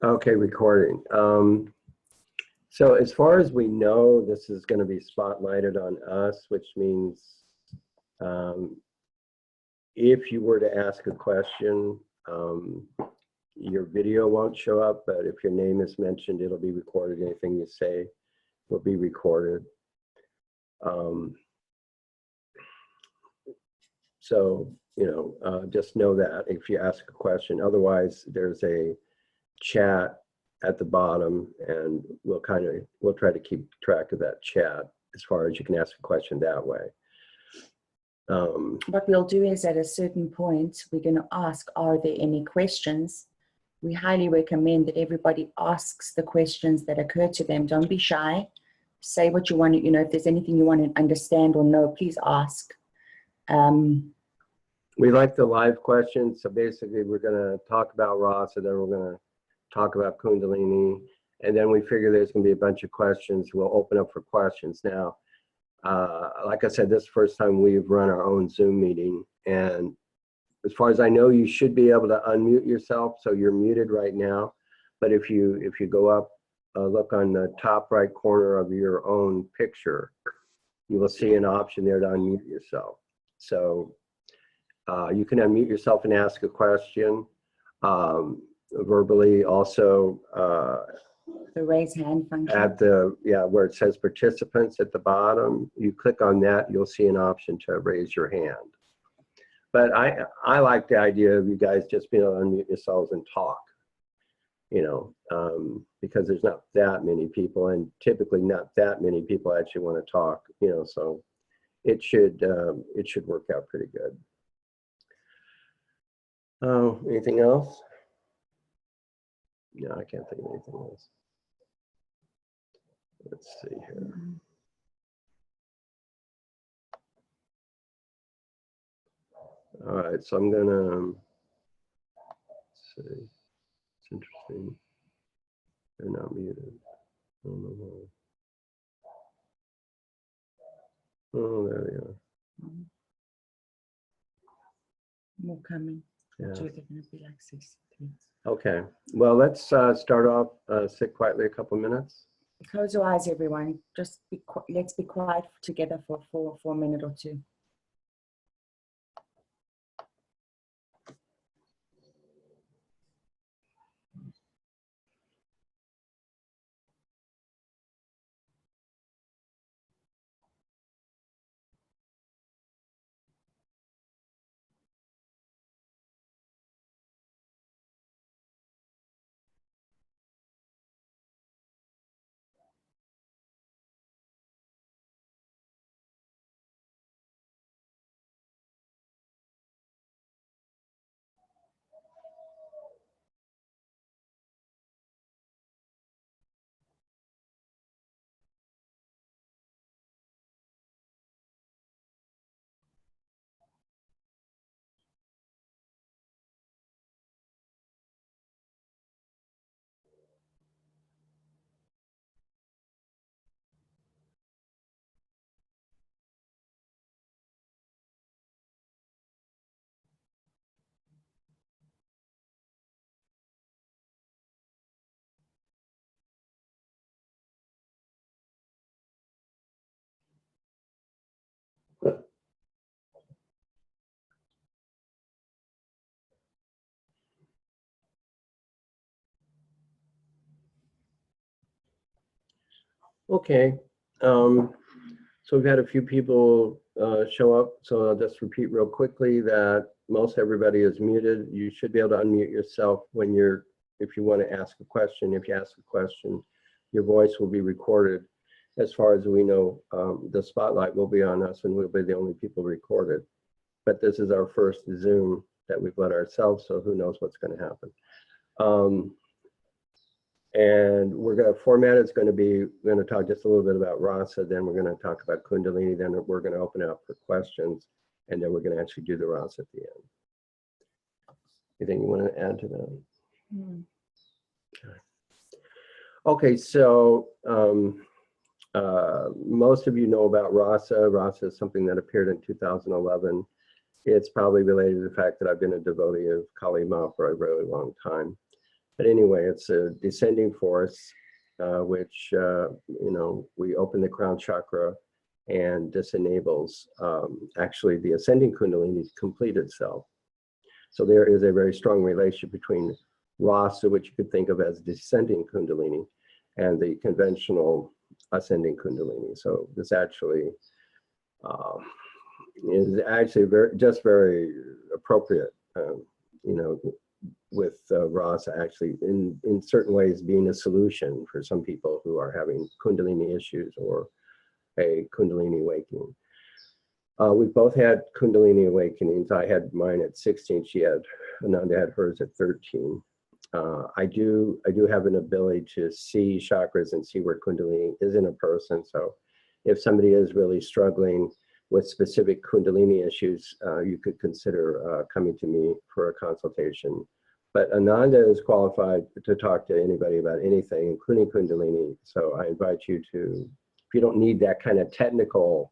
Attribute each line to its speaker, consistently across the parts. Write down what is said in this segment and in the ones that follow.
Speaker 1: Okay, recording. So as far as we know, this is going to be spotlighted on us, which means if you were to ask a question, your video won't show up, but if your name is mentioned, it'll be recorded. Anything you say will be recorded. So, just know that if you ask a question. Otherwise, there's a chat at the bottom, and we'll try to keep track of that chat as far as you can ask a question that way.
Speaker 2: What we'll do is at a certain point, we're going to ask, are there any questions? We highly recommend that everybody asks the questions that occur to them. Don't be shy. Say what you want to, if there's anything you want to understand or know, please ask.
Speaker 1: We like the live questions. So basically, we're going to talk about RASA, then we're going to talk about Kundalini, and then we figure there's going to be a bunch of questions. We'll open up for questions. Now, like I said, this is the first time we've run our own Zoom meeting, and as far as I know, you should be able to unmute yourself, so you're muted right now. But if you go up, look on the top right corner of your own picture, you will see an option there to unmute yourself. So you can unmute yourself and ask a question verbally. Also,
Speaker 2: the raise hand function
Speaker 1: at where it says participants at the bottom, you click on that, you'll see an option to raise your hand. But I like the idea of you guys just being able to unmute yourselves and talk, because there's not that many people, and typically not that many people actually want to talk, so it should work out pretty good. Oh, anything else? No, I can't think of anything else. Let's see here. All right, so I'm gonna see. It's interesting. They're not muted. I don't know why. Oh, there they are.
Speaker 2: More coming.
Speaker 1: Yeah.
Speaker 2: So they're going to be like 6 minutes.
Speaker 1: Okay. Well, let's start off. Sit quietly a couple minutes.
Speaker 2: Close your eyes, everyone. Just let's be quiet together for a minute or two.
Speaker 1: Okay. So we've had a few people show up. So I'll just repeat real quickly that most everybody is muted. You should be able to unmute yourself if you want to ask a question. If you ask a question, your voice will be recorded. As far as we know, the spotlight will be on us and we'll be the only people recorded. But this is our first Zoom that we've let ourselves, so who knows what's going to happen. And we're going to format it's going to be, we're going to talk just a little bit about RASA, then we're going to talk about Kundalini, then we're going to open it up for questions, and then we're going to actually do the RASA at the end. Anything you want to add to that? Okay, so most of you know about RASA. RASA is something that appeared in 2011. It's probably related to the fact that I've been a devotee of Kali Ma for a really long time. But anyway, it's a descending force, which, we open the crown chakra, and this enables actually the ascending Kundalini to complete itself. So there is a very strong relationship between Rasa, which you could think of as descending Kundalini, and the conventional ascending Kundalini. So this actually is actually very appropriate, with Rasa actually in certain ways being a solution for some people who are having Kundalini issues or a Kundalini awakening. We both had Kundalini awakenings. I had mine at 16. Ananda had hers at 13. I do have an ability to see chakras and see where Kundalini is in a person. So if somebody is really struggling with specific Kundalini issues, you could consider coming to me for a consultation. But Ananda is qualified to talk to anybody about anything, including Kundalini. So I invite you to, if you don't need that kind of technical,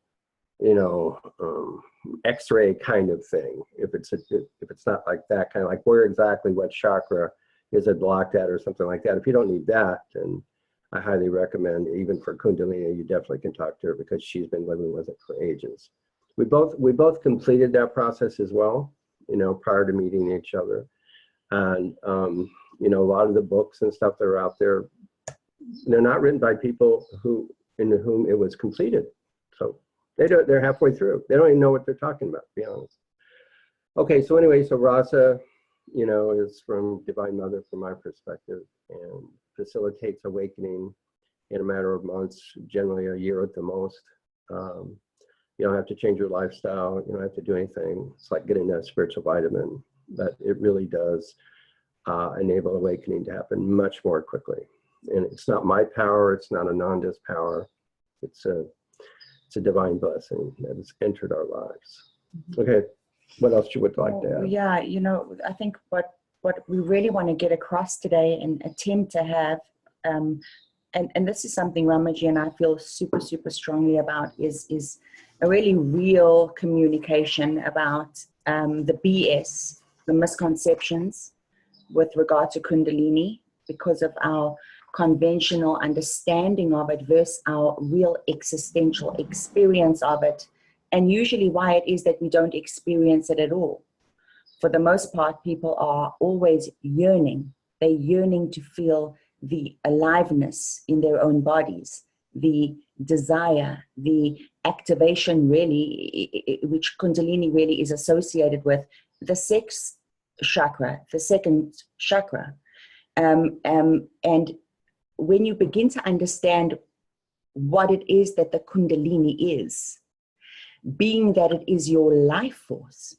Speaker 1: X-ray kind of thing, if it's not like that, kind of like where exactly what chakra is it blocked at or something like that. If you don't need that, then I highly recommend, even for Kundalini, you definitely can talk to her because she's been living with it for ages. We both completed that process as well, prior to meeting each other. And, a lot of the books and stuff that are out there, they're not written by people in whom it was completed. So they're halfway through. They don't even know what they're talking about, to be honest. Okay, so anyway, so Rasa, is from Divine Mother from my perspective, and facilitates awakening in a matter of months, generally a year at the most. You don't have to change your lifestyle. You don't have to do anything. It's like getting a spiritual vitamin, but it really does enable awakening to happen much more quickly. And it's not my power. It's not Ananda's power. It's a divine blessing that has entered our lives. Okay, what else you would like to add?
Speaker 2: Yeah, I think what we really want to get across today and attempt to have, and this is something Ramaji and I feel super, super strongly about, is a really real communication about the BS, the misconceptions with regard to Kundalini, because of our conventional understanding of it versus our real existential experience of it, and usually why it is that we don't experience it at all. For the most part, people are always yearning. They're yearning to feel the aliveness in their own bodies, the desire, the activation really, which Kundalini really is associated with, the sex chakra, the second chakra. And when you begin to understand what it is that the Kundalini is, being that it is your life force,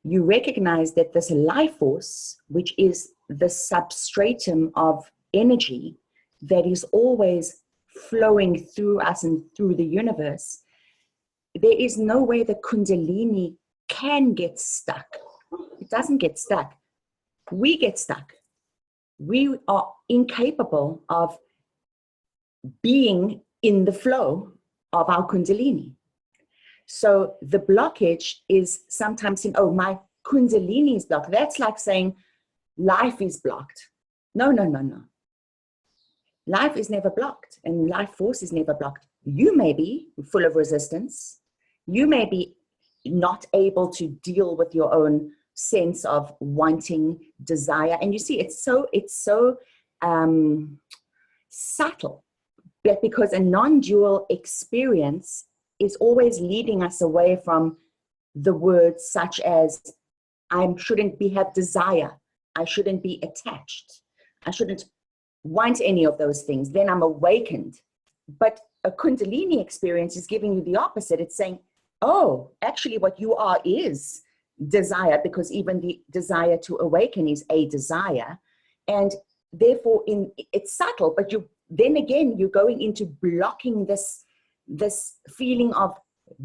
Speaker 2: you recognize that this life force, which is the substratum of energy that is always flowing through us and through the universe, there is no way the Kundalini can get stuck. It doesn't get stuck. We get stuck. We are incapable of being in the flow of our Kundalini. So the blockage is sometimes saying, oh, my Kundalini is blocked. That's like saying life is blocked. No. Life is never blocked, and life force is never blocked. You may be full of resistance. You may be not able to deal with your own sense of wanting, desire. And you see, it's so subtle, but because a non-dual experience is always leading us away from the words such as, I shouldn't have desire. I shouldn't be attached. I shouldn't want any of those things. Then I'm awakened. But a Kundalini experience is giving you the opposite. It's saying, oh, actually what you are is desire, because even the desire to awaken is a desire. And therefore it's subtle, but then again, you're going into blocking this feeling of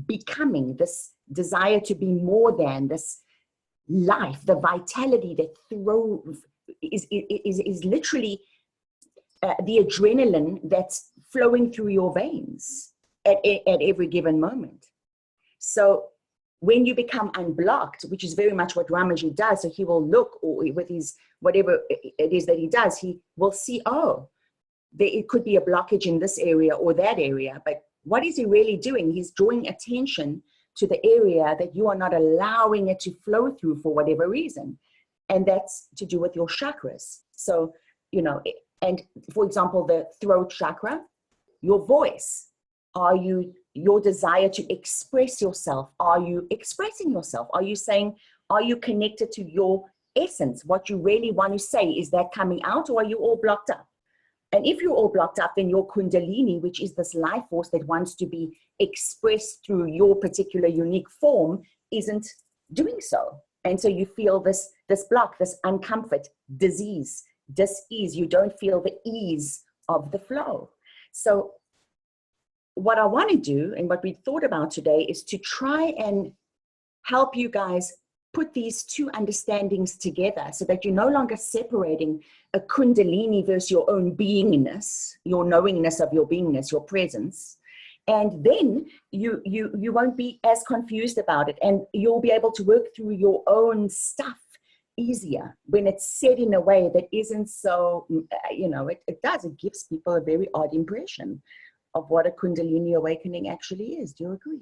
Speaker 2: becoming, this desire to be more than, this life, the vitality that is literally the adrenaline that's flowing through your veins at every given moment. So when you become unblocked, which is very much what Ramaji does, so he will look, or with his, whatever it is that he does, he will see, oh, it could be a blockage in this area or that area. But what is he really doing? He's drawing attention to the area that you are not allowing it to flow through for whatever reason. And that's to do with your chakras. So, you know, and for example, the throat chakra, your voice, your desire to express yourself, are you expressing yourself? Are you saying, are you connected to your essence? What you really want to say, is that coming out, or are you all blocked up? And if you're all blocked up, then your Kundalini, which is this life force that wants to be expressed through your particular unique form, isn't doing so. And so you feel this block, this uncomfort, disease, dis-ease. You don't feel the ease of the flow. So what I want to do, and what we thought about today, is to try and help you guys put these two understandings together, so that you're no longer separating a Kundalini versus your own beingness, your knowingness of your beingness, your presence. And then you won't be as confused about it, and you'll be able to work through your own stuff easier when it's said in a way that isn't so, you know, it gives people a very odd impression of what a Kundalini awakening actually is. Do you agree?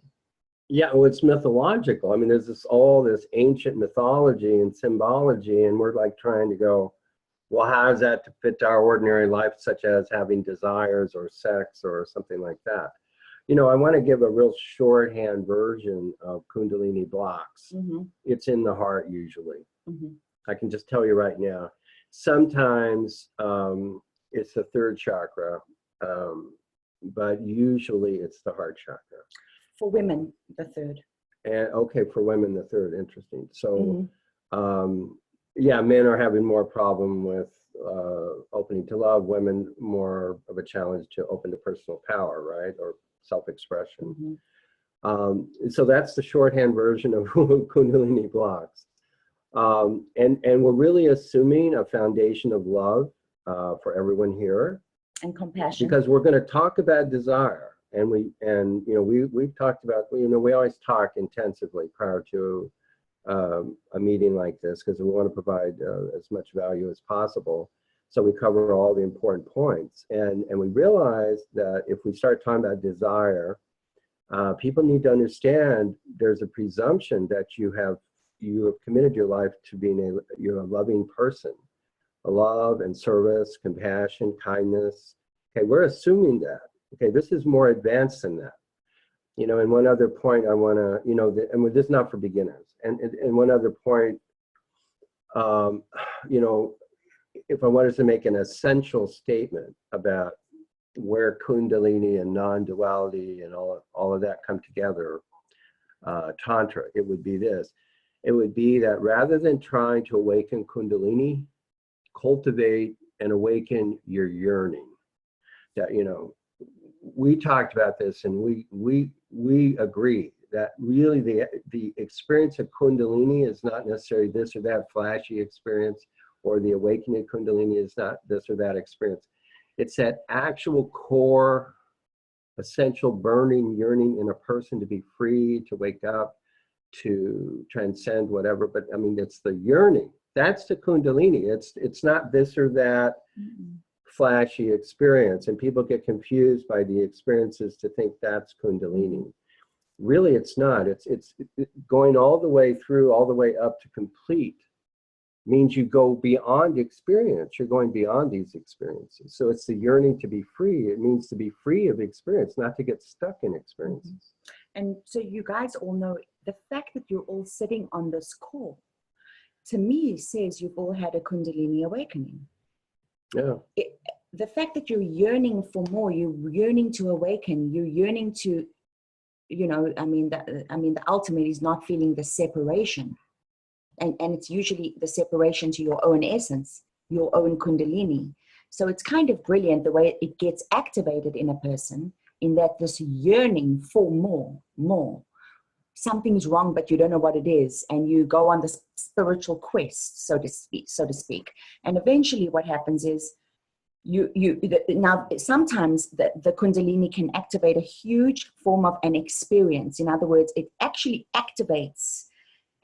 Speaker 1: Yeah, well, it's mythological. I mean, there's all this ancient mythology and symbology, and we're like trying to go, well, how does that fit our ordinary life, such as having desires or sex or something like that? You know, I want to give a real shorthand version of Kundalini blocks. Mm-hmm. It's in the heart usually. Mm-hmm. I can just tell you right now. Sometimes it's the third chakra, but usually it's the heart chakra.
Speaker 2: For women, the third.
Speaker 1: And okay, for women, the third. Interesting. So, yeah, men are having more problem with opening to love. Women more of a challenge to open to personal power, right, or self-expression. Mm-hmm. So that's the shorthand version of Kundalini blocks. And we're really assuming a foundation of love for everyone here, and compassion, because we're going to talk about desire. And we've talked about, we always talk intensively prior to a meeting like this, because we want to provide as much value as possible. So we cover all the important points. And we realize that if we start talking about desire, people need to understand there's a presumption that you have committed your life to being you're a loving person, a love and service, compassion, kindness. Okay, we're assuming that. Okay, this is more advanced than that. You know, and one other point I want to, and this is not for beginners. And one other point, if I wanted to make an essential statement about where Kundalini and non-duality and all of that come together, Tantra, it would be this. It would be that rather than trying to awaken Kundalini, cultivate and awaken your yearning. That, we talked about this, and we agree that really the experience of Kundalini is not necessarily this or that flashy experience, or the awakening of Kundalini is not this or that experience. It's that actual core, essential burning yearning in a person to be free, to wake up, to transcend whatever. But I mean, it's the yearning. That's the Kundalini. It's not this or that flashy experience, and people get confused by the experiences to think that's Kundalini. Really, it's not. It's going all the way through, all the way up to complete, means you go beyond experience. You're going beyond these experiences. So it's the yearning to be free. It means to be free of experience, not to get stuck in experiences.
Speaker 2: And so you guys all know the fact that you're all sitting on this call, to me, says you've all had a Kundalini awakening.
Speaker 1: Yeah.
Speaker 2: The fact that you're yearning for more, you're yearning to awaken, you're yearning to, the ultimate is not feeling the separation. And it's usually the separation to your own essence, your own Kundalini. So it's kind of brilliant the way it gets activated in a person, in that this yearning for more. Something's wrong, but you don't know what it is. And you go on this spiritual quest, so to speak. And eventually what happens is Now sometimes the Kundalini can activate a huge form of an experience. In other words, it actually activates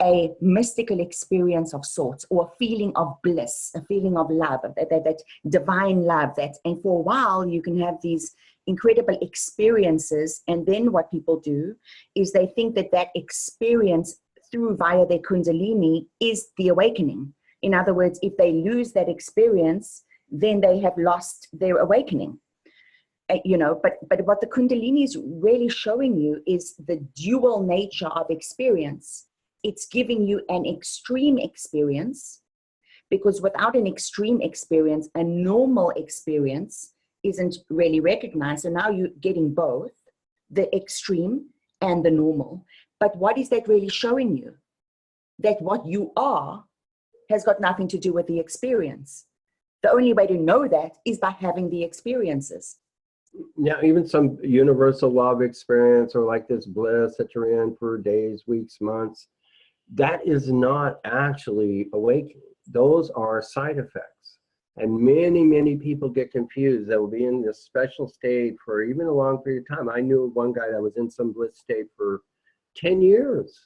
Speaker 2: a mystical experience of sorts, or a feeling of bliss, a feeling of love, that divine love. And for a while you can have these incredible experiences, and then what people do is they think that experience through via their Kundalini is the awakening. In other words, if they lose that experience, then they have lost their awakening. But what the Kundalini is really showing you is the dual nature of experience. It's giving you an extreme experience, because without an extreme experience, a normal experience isn't really recognized. So now you're getting both the extreme and the normal. But what is that really showing you? That what you are has got nothing to do with the experience. The only way to know that is by having the experiences.
Speaker 1: Yeah, even some universal law of experience, or like this bliss that you're in for days, weeks, months, that is not actually awakening. Those are side effects. And many, many people get confused. They will be in this special state for even a long period of time. I knew one guy that was in some bliss state for 10 years.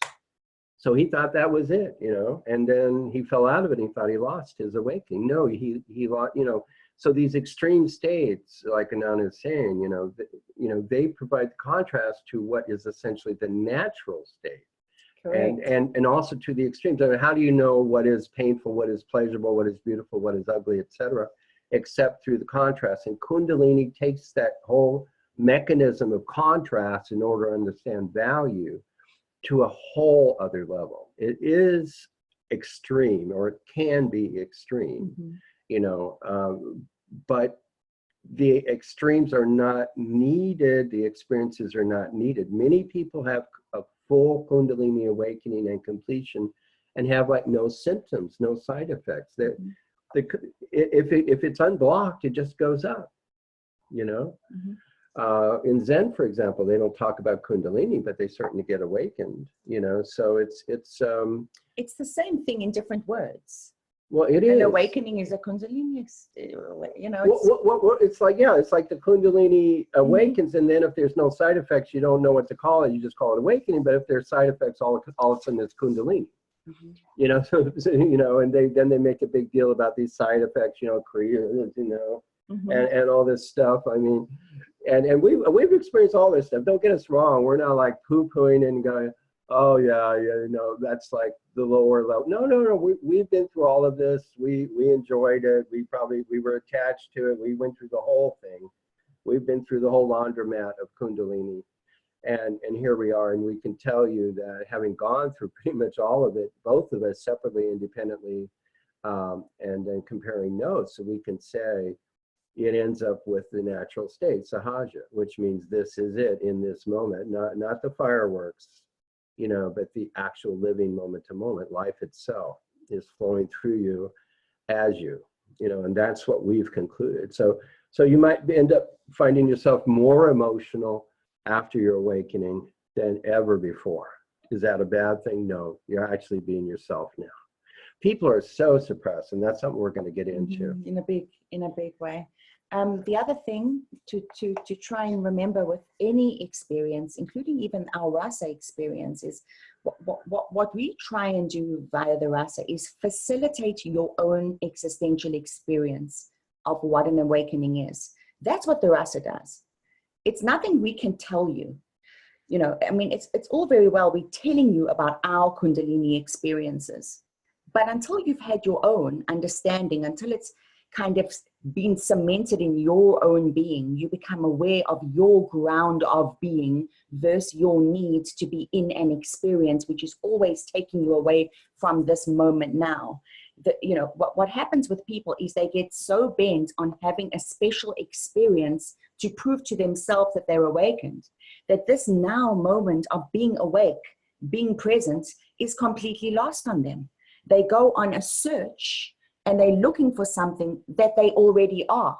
Speaker 1: So he thought that was it, and then he fell out of it and he thought he lost his awakening. No, he lost, so these extreme states, like Ananda is saying, they provide contrast to what is essentially the natural state. And also to the extremes. I mean, how do you know what is painful, what is pleasurable, what is beautiful, what is ugly, etc., except through the contrast? And Kundalini takes that whole mechanism of contrast in order to understand value to a whole other level. It is extreme, or it can be extreme, but the extremes are not needed. The experiences are not needed. Many people have a full Kundalini awakening and completion and have like no symptoms, no side effects. That if it's unblocked, it just goes up, In Zen, for example, they don't talk about Kundalini, but they certainly get awakened, so it's
Speaker 2: the same thing in different words.
Speaker 1: Well, it
Speaker 2: An
Speaker 1: is.
Speaker 2: awakening is a Kundalini,
Speaker 1: It's like the Kundalini awakens, and then if there's no side effects, you don't know what to call it. You just call it awakening. But if there's side effects, all of a sudden it's Kundalini. And then they make a big deal about these side effects, careers, and all this stuff. I mean, and we've experienced all this stuff. Don't get us wrong. We're not like poo-pooing and going, oh yeah, that's like the lower level. No. We've been through all of this. We enjoyed it. We were attached to it. We went through the whole thing. We've been through the whole laundromat of Kundalini, and here we are. And we can tell you that having gone through pretty much all of it, both of us separately, independently, and then comparing notes, so we can say it ends up with the natural state, sahaja, which means this is it in this moment, not the fireworks, but the actual living moment to moment. Life itself is flowing through you as you, and that's what we've concluded. So you might end up finding yourself more emotional after your awakening than ever before. Is that a bad thing? No, you're actually being yourself now. People are so suppressed, and that's something we're going to get into.
Speaker 2: In a big way. The other thing to try and remember with any experience, including even our RASA experience, is what we try and do via the RASA is facilitate your own existential experience of what an awakening is. That's what the RASA does. It's nothing we can tell you. I mean, it's all very well we telling you about our Kundalini experiences, but until you've had your own understanding, until it's kind of been cemented in your own being, you become aware of your ground of being versus your need to be in an experience which is always taking you away from this moment now. What happens with people is they get so bent on having a special experience to prove to themselves that they're awakened, that this now moment of being awake, being present, is completely lost on them. They go on a search and they're looking for something that they already are.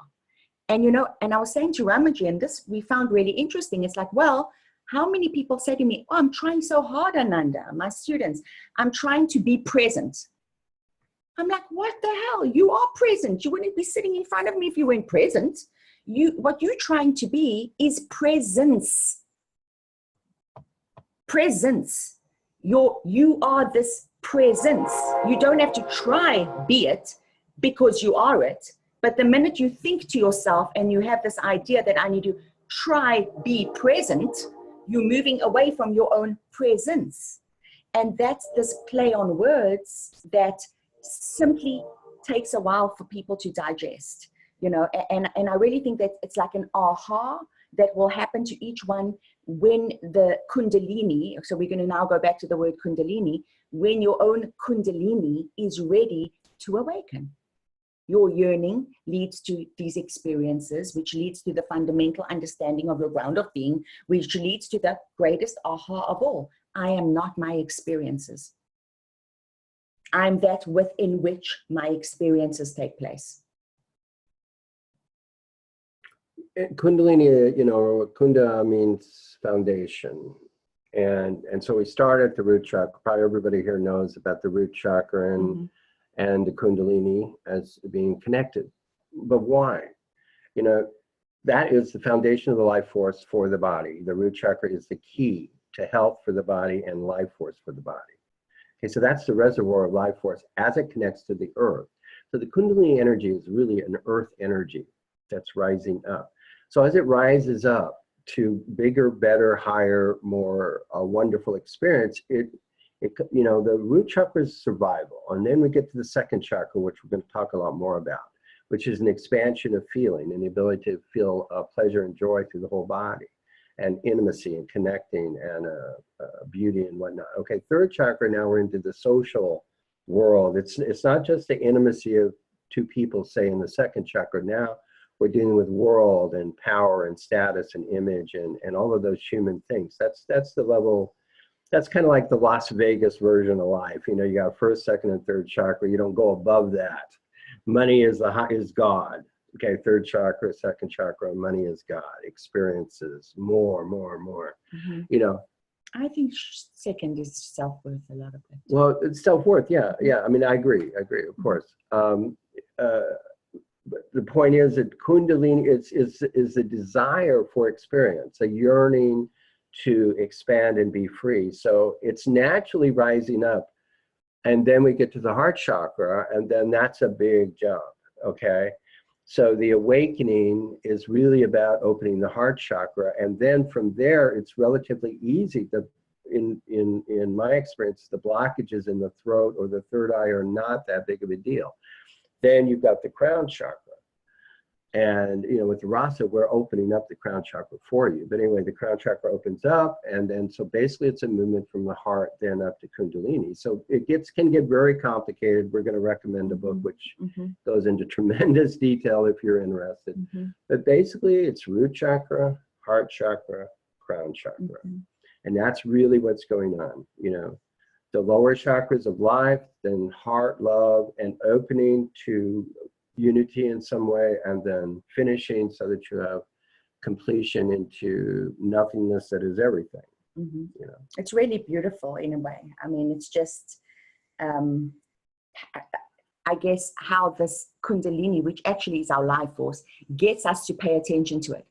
Speaker 2: And I was saying to Ramaji, and this we found really interesting, it's like, well, how many people say to me, oh, I'm trying so hard, Ananda, my students, I'm trying to be present. I'm like, what the hell? You are present. You wouldn't be sitting in front of me if you weren't present. What you're trying to be is presence. Presence. You are this presence. You don't have to try be it because you are it. But the minute you think to yourself and you have this idea that I need to try be present, you're moving away from your own presence. And that's this play on words that simply takes a while for people to digest, you know, and I really think that it's like an aha that will happen to each one when the Kundalini, so we're going to now go back to the word Kundalini, when your own Kundalini is ready to awaken. Your yearning leads to these experiences, which leads to the fundamental understanding of your ground of being, which leads to the greatest aha of all. I am not my experiences. I'm that within which my experiences take place.
Speaker 1: Kundalini, you know, Kunda means foundation. And so we start at the root chakra. Probably everybody here knows about the root chakra and the Kundalini as being connected. But why? You know, that is the foundation of the life force for the body. The root chakra is the key to health for the body and life force for the body. Okay, so that's the reservoir of life force as it connects to the earth. So the Kundalini energy is really an earth energy that's rising up. So as it rises up to bigger, better, higher, more wonderful experience, it you know, the root chakra is survival. And then we get to the second chakra, which we're going to talk a lot more about, which is an expansion of feeling and the ability to feel pleasure and joy through the whole body, and intimacy and connecting and beauty and whatnot. Okay, third chakra, now we're into the social world. It's not just the intimacy of two people, say, in the second chakra. Now we're dealing with world and power and status and image and all of those human things. That's the level. That's kind of like the Las Vegas version of life. You know, you got first, second, and third chakra. You don't go above that. Money is God. Okay, third chakra, second chakra, money is God. Experiences, more.
Speaker 2: Mm-hmm.
Speaker 1: You know.
Speaker 2: I think second is self-worth a lot of it.
Speaker 1: Well, it's self-worth, yeah. I mean, I agree, of course. But the point is that Kundalini is a desire for experience, a yearning to expand and be free. So it's naturally rising up. And then we get to the heart chakra, and then that's a big jump, okay? So the awakening is really about opening the heart chakra. And then from there, it's relatively easy. In my experience, the blockages in the throat or the third eye are not that big of a deal. Then you've got the crown chakra. And, you know, with the RASA, we're opening up the crown chakra for you. But anyway, the crown chakra opens up. And then, so basically it's a movement from the heart, then up to Kundalini. So it can get very complicated. We're going to recommend a book which goes into tremendous detail if you're interested. But basically it's root chakra, heart chakra, crown chakra. And that's really what's going on, you know. The lower chakras of life, then heart, love, and opening to unity in some way, and then finishing so that you have completion into nothingness that is everything. You know,
Speaker 2: it's really beautiful in a way. I mean, it's just I guess how this Kundalini, which actually is our life force, gets us to pay attention to it.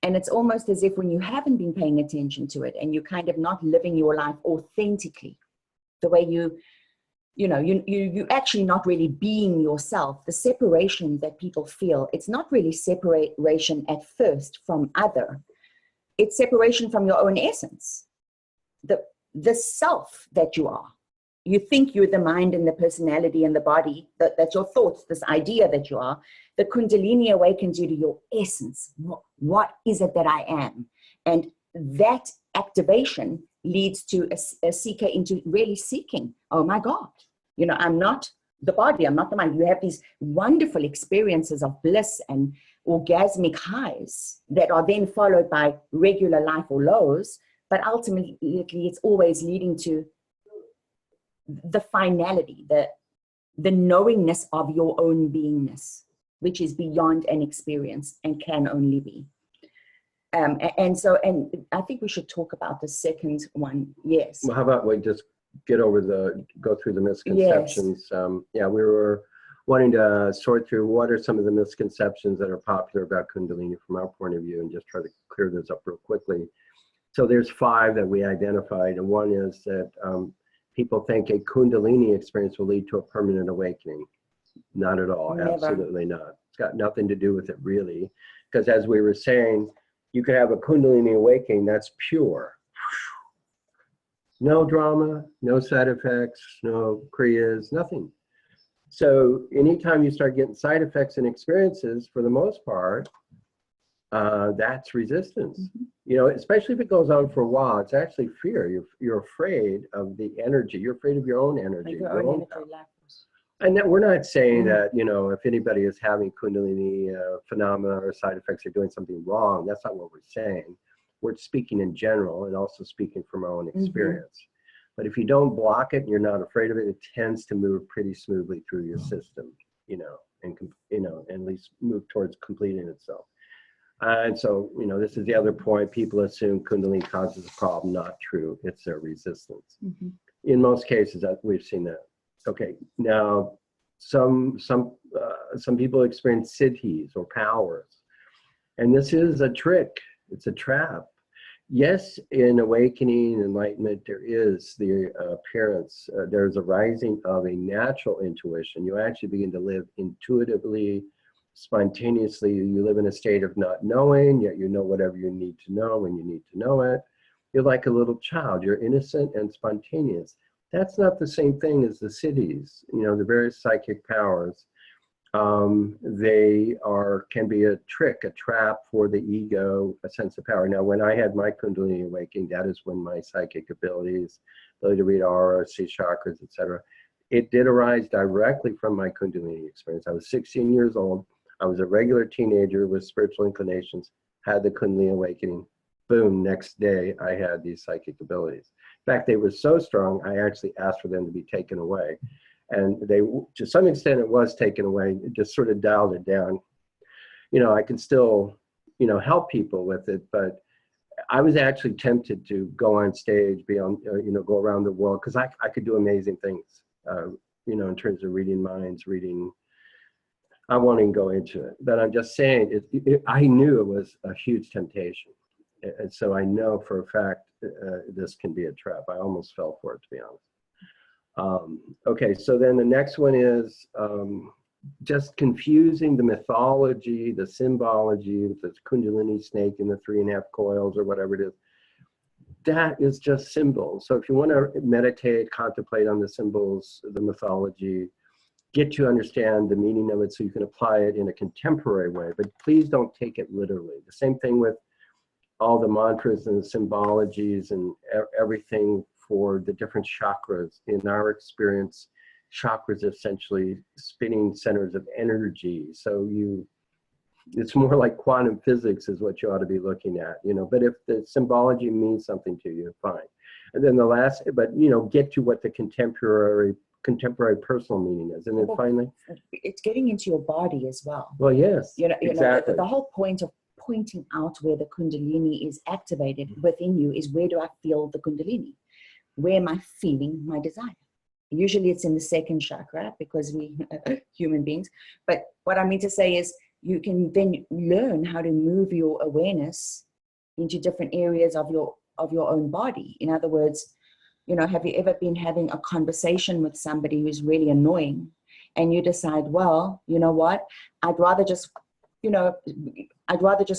Speaker 2: And it's almost as if when you haven't been paying attention to it and you're kind of not living your life authentically, the way you actually not really being yourself, the separation that people feel, it's not really separation at first from other. It's separation from your own essence, the self that you are. You think you're the mind and the personality and the body, that's your thoughts, this idea that you are. The Kundalini awakens you to your essence. What is it that I am? And that activation leads to a seeker into really seeking. Oh my God, you know, I'm not the body, I'm not the mind. You have these wonderful experiences of bliss and orgasmic highs that are then followed by regular life or lows, but ultimately it's always leading to the finality, the knowingness of your own beingness, which is beyond an experience and can only be. And I think we should talk about the second one. Yes.
Speaker 1: Well, how about we just go through the misconceptions. Yeah, we were wanting to sort through what are some of the misconceptions that are popular about Kundalini from our point of view, and just try to clear those up real quickly. So there's 5 that we identified, and one is that people think a Kundalini experience will lead to a permanent awakening. Not at all.
Speaker 2: Never.
Speaker 1: Absolutely not. It's got nothing to do with it, really, because as we were saying, you could have a Kundalini awakening that's pure. No drama, no side effects, no kriyas, nothing. So anytime you start getting side effects and experiences, for the most part, that's resistance.
Speaker 2: Mm-hmm.
Speaker 1: You know, especially if it goes on for a while, it's actually fear. You're afraid of the energy. You're afraid of your own energy.
Speaker 2: Like your own energy levels.
Speaker 1: And that we're not saying that, you know, if anybody is having Kundalini phenomena or side effects, they're doing something wrong. That's not what we're saying. We're speaking in general and also speaking from our own experience. But if you don't block it and you're not afraid of it, it tends to move pretty smoothly through your system, you know, and at least move towards completing itself. And so, you know, this is the other point. People assume Kundalini causes a problem. Not true. It's their resistance. In most cases, we've seen that. Okay, now some people experience siddhis or powers, and this is a trick. It's a trap. Yes, in awakening, enlightenment, there is the appearance. There's a rising of a natural intuition. You actually begin to live intuitively, spontaneously. You live in a state of not knowing, yet you know whatever you need to know when you need to know it. You're like a little child. You're innocent and spontaneous. That's not the same thing as the siddhis. You know, the various psychic powers. They can be a trick, a trap for the ego, a sense of power. Now, when I had my Kundalini awakening, that is when my psychic abilities, ability to read aura, see chakras, etc., it did arise directly from my Kundalini experience. I was 16 years old. I was a regular teenager with spiritual inclinations, had the Kundalini awakening. Boom, next day, I had these psychic abilities. In fact, they were so strong, I actually asked for them to be taken away. And they, to some extent, it was taken away. It just sort of dialed it down. You know, I can still, you know, help people with it, but I was actually tempted to go on stage, be on, you know, go around the world, because I could do amazing things, you know, in terms of reading minds, I won't even go into it, but I'm just saying, I knew it was a huge temptation. And so I know for a fact this can be a trap. I almost fell for it, to be honest. Okay, so then the next one is just confusing the mythology, the symbology, the Kundalini snake in the 3.5 coils or whatever it is. That is just symbols. So if you want to meditate, contemplate on the symbols, the mythology, get to understand the meaning of it so you can apply it in a contemporary way, but please don't take it literally. The same thing with all the mantras and the symbologies and everything for the different chakras. In our experience, chakras are essentially spinning centers of energy. So it's more like quantum physics is what you ought to be looking at, you know, but if the symbology means something to you, fine. And then the last, but, you know, get to what the contemporary personal meaning is. And then finally,
Speaker 2: it's getting into your body as well.
Speaker 1: Well, yes,
Speaker 2: you know,
Speaker 1: exactly.
Speaker 2: The whole point of pointing out where the Kundalini is activated within you is, where do I feel the Kundalini? Where am I feeling my desire? Usually it's in the 2nd chakra, because we are human beings. But what I mean to say is, you can then learn how to move your awareness into different areas of your own body. In other words, you know, have you ever been having a conversation with somebody who's really annoying, and you decide, well, you know what, I'd rather just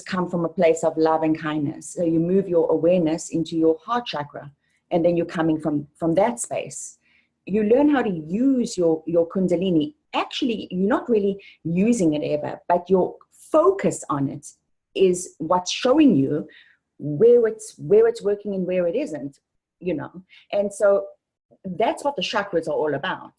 Speaker 2: come from a place of love and kindness. So you move your awareness into your heart chakra, and then you're coming from that space. You learn how to use your Kundalini. Actually, you're not really using it ever, but your focus on it is what's showing you where it's working and where it isn't, you know. And so that's what the chakras are all about.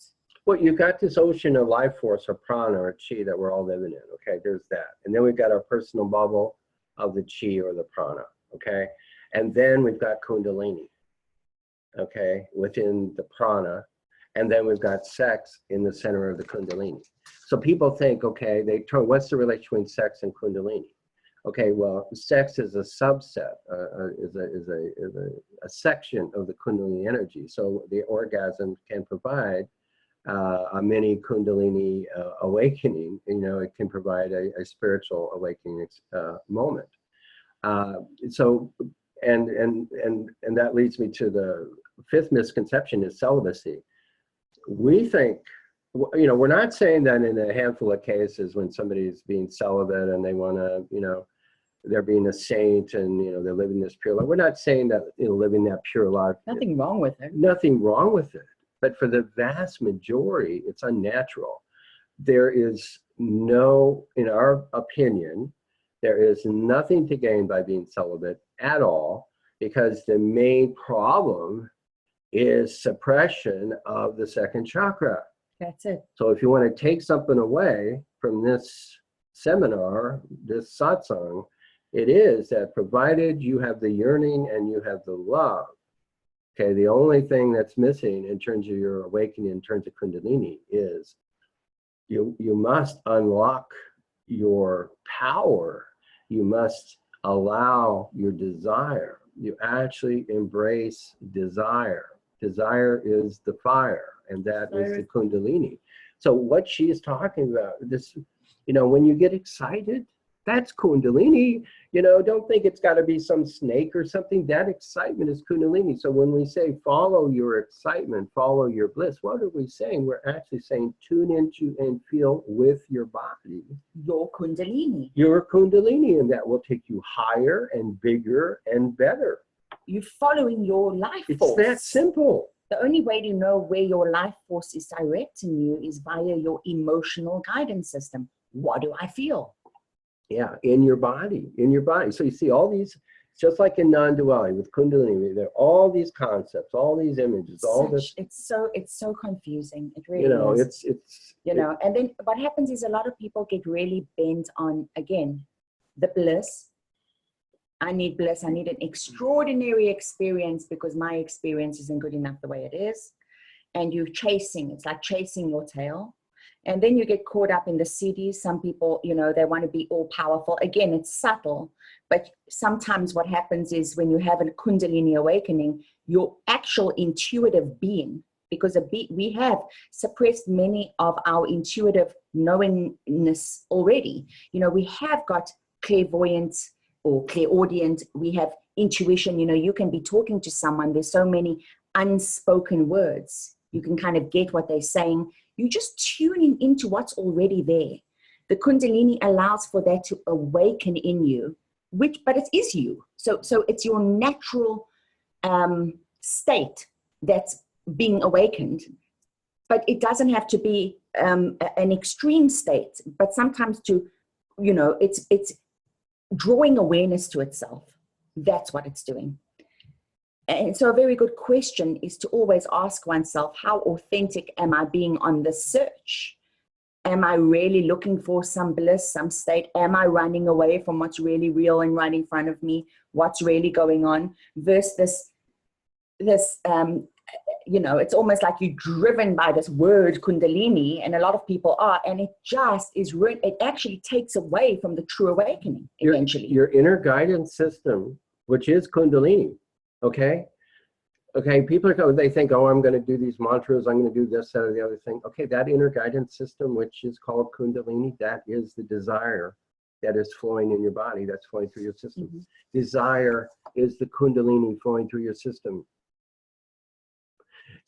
Speaker 1: Well, you've got this ocean of life force, or prana, or chi, that we're all living in. Okay, there's that. And then we've got our personal bubble of the chi or the prana. Okay, and then we've got Kundalini, okay, within the prana. And then we've got sex in the center of the Kundalini. So people think, okay, what's the relation between sex and Kundalini? Okay, well, sex is a subset, is a section of the Kundalini energy. So the orgasm can provide a mini Kundalini awakening. You know, it can provide a spiritual awakening moment. So, and that leads me to the fifth misconception is celibacy. We think, you know, we're not saying that in a handful of cases when somebody's being celibate and they want to, you know, they're being a saint and, you know, they're living this pure life. We're not saying that, you know, living that pure life.
Speaker 2: Nothing wrong with it.
Speaker 1: Nothing wrong with it. But for the vast majority, it's unnatural. There is no, in our opinion, there is nothing to gain by being celibate at all, because the main problem is suppression of the second chakra.
Speaker 2: That's it.
Speaker 1: So if you want to take something away from this seminar, this satsang, it is that provided you have the yearning and you have the love, okay, the only thing that's missing in terms of your awakening, in terms of Kundalini, is you must unlock your power. You must allow your desire. You actually embrace desire. Desire is the fire, and that is the Kundalini. So what she is talking about, this, you know, when you get excited, that's Kundalini. You know, don't think it's got to be some snake or something. That excitement is Kundalini. So when we say follow your excitement, follow your bliss, what are we saying? We're actually saying tune into and feel with your body.
Speaker 2: Your Kundalini.
Speaker 1: Your Kundalini, and that will take you higher and bigger and better.
Speaker 2: You're following your life
Speaker 1: It's
Speaker 2: force.
Speaker 1: that simple.
Speaker 2: The only way to know where your life force is directing you is via your emotional guidance system. What do I feel?
Speaker 1: Yeah, in your body, in your body. So you see all these, just like in non-duality with Kundalini, there are all these concepts, all these images, all this.
Speaker 2: It's so confusing. It really
Speaker 1: You know,
Speaker 2: is.
Speaker 1: it's
Speaker 2: You know, and then what happens is a lot of people get really bent on, again, the bliss. I need bliss. I need an extraordinary experience because my experience isn't good enough the way it is. And you're chasing. It's like chasing your tail. And then you get caught up in the cities. Some people, you know, they want to be all powerful. Again, it's subtle. But sometimes what happens is when you have a Kundalini awakening, your actual intuitive being, because we have suppressed many of our intuitive knowingness already. You know, we have got clairvoyant or clairaudient. We have intuition. You know, you can be talking to someone. There's so many unspoken words. You can kind of get what they're saying. You're just tuning into what's already there. The Kundalini allows for that to awaken in you, but it is you. So it's your natural state that's being awakened. But it doesn't have to be an extreme state. But sometimes you know, it's drawing awareness to itself. That's what it's doing. And so a very good question is to always ask oneself, how authentic am I being on this search? Am I really looking for some bliss, some state? Am I running away from what's really real and right in front of me? What's really going on? Versus this, you know, it's almost like you're driven by this word Kundalini, and a lot of people are, and it just is, it actually takes away from the true awakening eventually.
Speaker 1: Your inner guidance system, which is Kundalini. Okay, people they think, oh, I'm going to do these mantras, I'm going to do this, that, or the other thing. Okay, that inner guidance system, which is called Kundalini, that is the desire that is flowing in your body, that's flowing through your system. Mm-hmm. Desire is the Kundalini flowing through your system.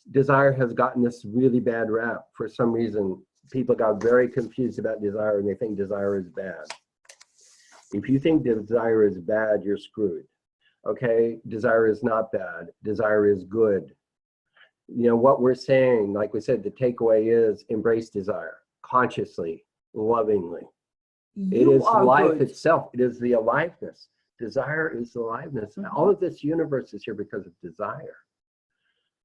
Speaker 1: Desire has gotten this really bad rap. For some reason, people got very confused about desire, and they think desire is bad. If you think desire is bad, you're screwed. Okay, desire is not bad. Desire is good. You know, what we're saying, like we said, the takeaway is embrace desire consciously, lovingly. It is life itself. It is the aliveness. Desire is the aliveness. Mm-hmm. All of this universe is here because of desire.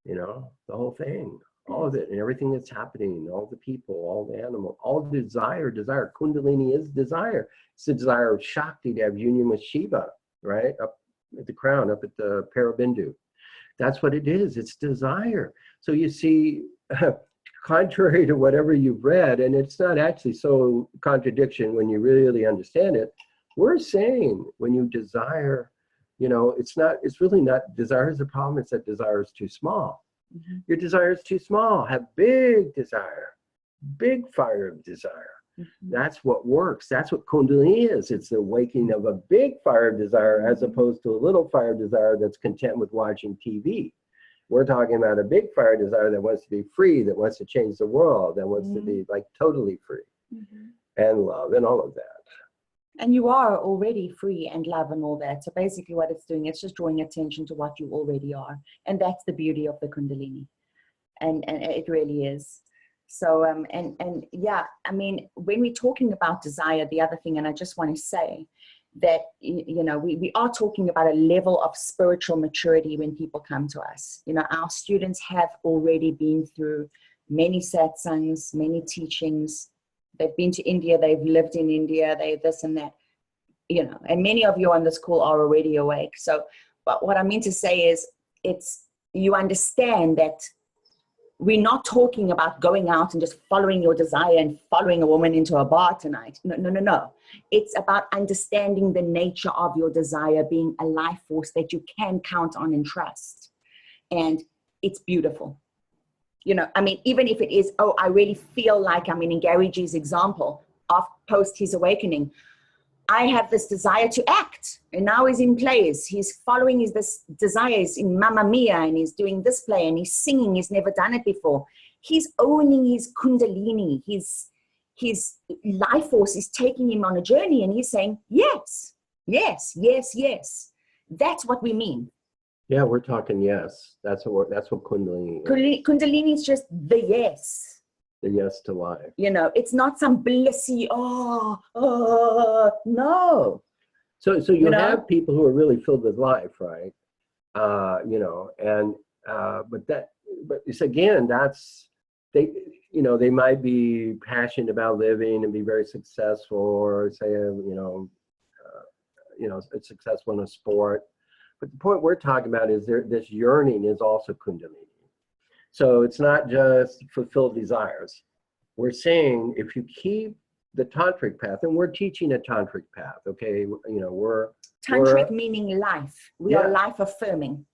Speaker 1: You know, the whole thing, all of it, and everything that's happening, all the people, all the animals, all desire. Kundalini is desire. It's the desire of Shakti to have union with Shiva, right? Up at the crown, up at the Parabindu. That's what it is. It's desire. So you see, contrary to whatever you've read, and it's not actually so contradiction when you really understand it, We're saying when you desire, you know, it's really not desire is the problem, it's that desire is too small.
Speaker 2: Mm-hmm.
Speaker 1: Your desire is too small. Have big desire, big fire of desire.
Speaker 2: Mm-hmm.
Speaker 1: That's what works. That's what Kundalini is. It's the awakening of a big fire of desire as opposed to a little fire of desire that's content with watching TV. We're talking about a big fire desire that wants to be free, that wants to change the world, that wants to be like totally free and love and all of that.
Speaker 2: And you are already free and love and all that. So basically what it's doing, it's just drawing attention to what you already are. And that's the beauty of the Kundalini. And it really is. So, and yeah, I mean, when we're talking about desire, the other thing, and I just want to say that, you know, we are talking about a level of spiritual maturity when people come to us. You know, our students have already been through many satsangs, many teachings. They've been to India, they've lived in India, they this and that, you know, and many of you on this call are already awake. So, but what I mean to say is, you understand that we're not talking about going out and just following your desire and following a woman into a bar tonight. No. It's about understanding the nature of your desire being a life force that you can count on and trust. And it's beautiful. You know, I mean, even if it is, oh, I really feel like, I mean, in Gary G's example of post his awakening, I have this desire to act, and now he's in plays. He's following this desire. He's in Mamma Mia, and he's doing this play, and he's singing. He's never done it before. He's owning his Kundalini. His life force is taking him on a journey, and he's saying, yes, yes, yes, yes. That's what we mean.
Speaker 1: Yeah, we're talking yes. That's what Kundalini is.
Speaker 2: Kundalini is just the yes.
Speaker 1: The yes to life.
Speaker 2: You know, it's not some blissy, no.
Speaker 1: So you have people who are really filled with life, right? You know, and but it's again, they might be passionate about living and be very successful, or say successful in a sport. But the point we're talking about is this yearning is also Kundalini. So it's not just fulfilled desires. We're saying if you keep the tantric path, and we're teaching a tantric path, okay? You know,
Speaker 2: tantric meaning life. We are life affirming.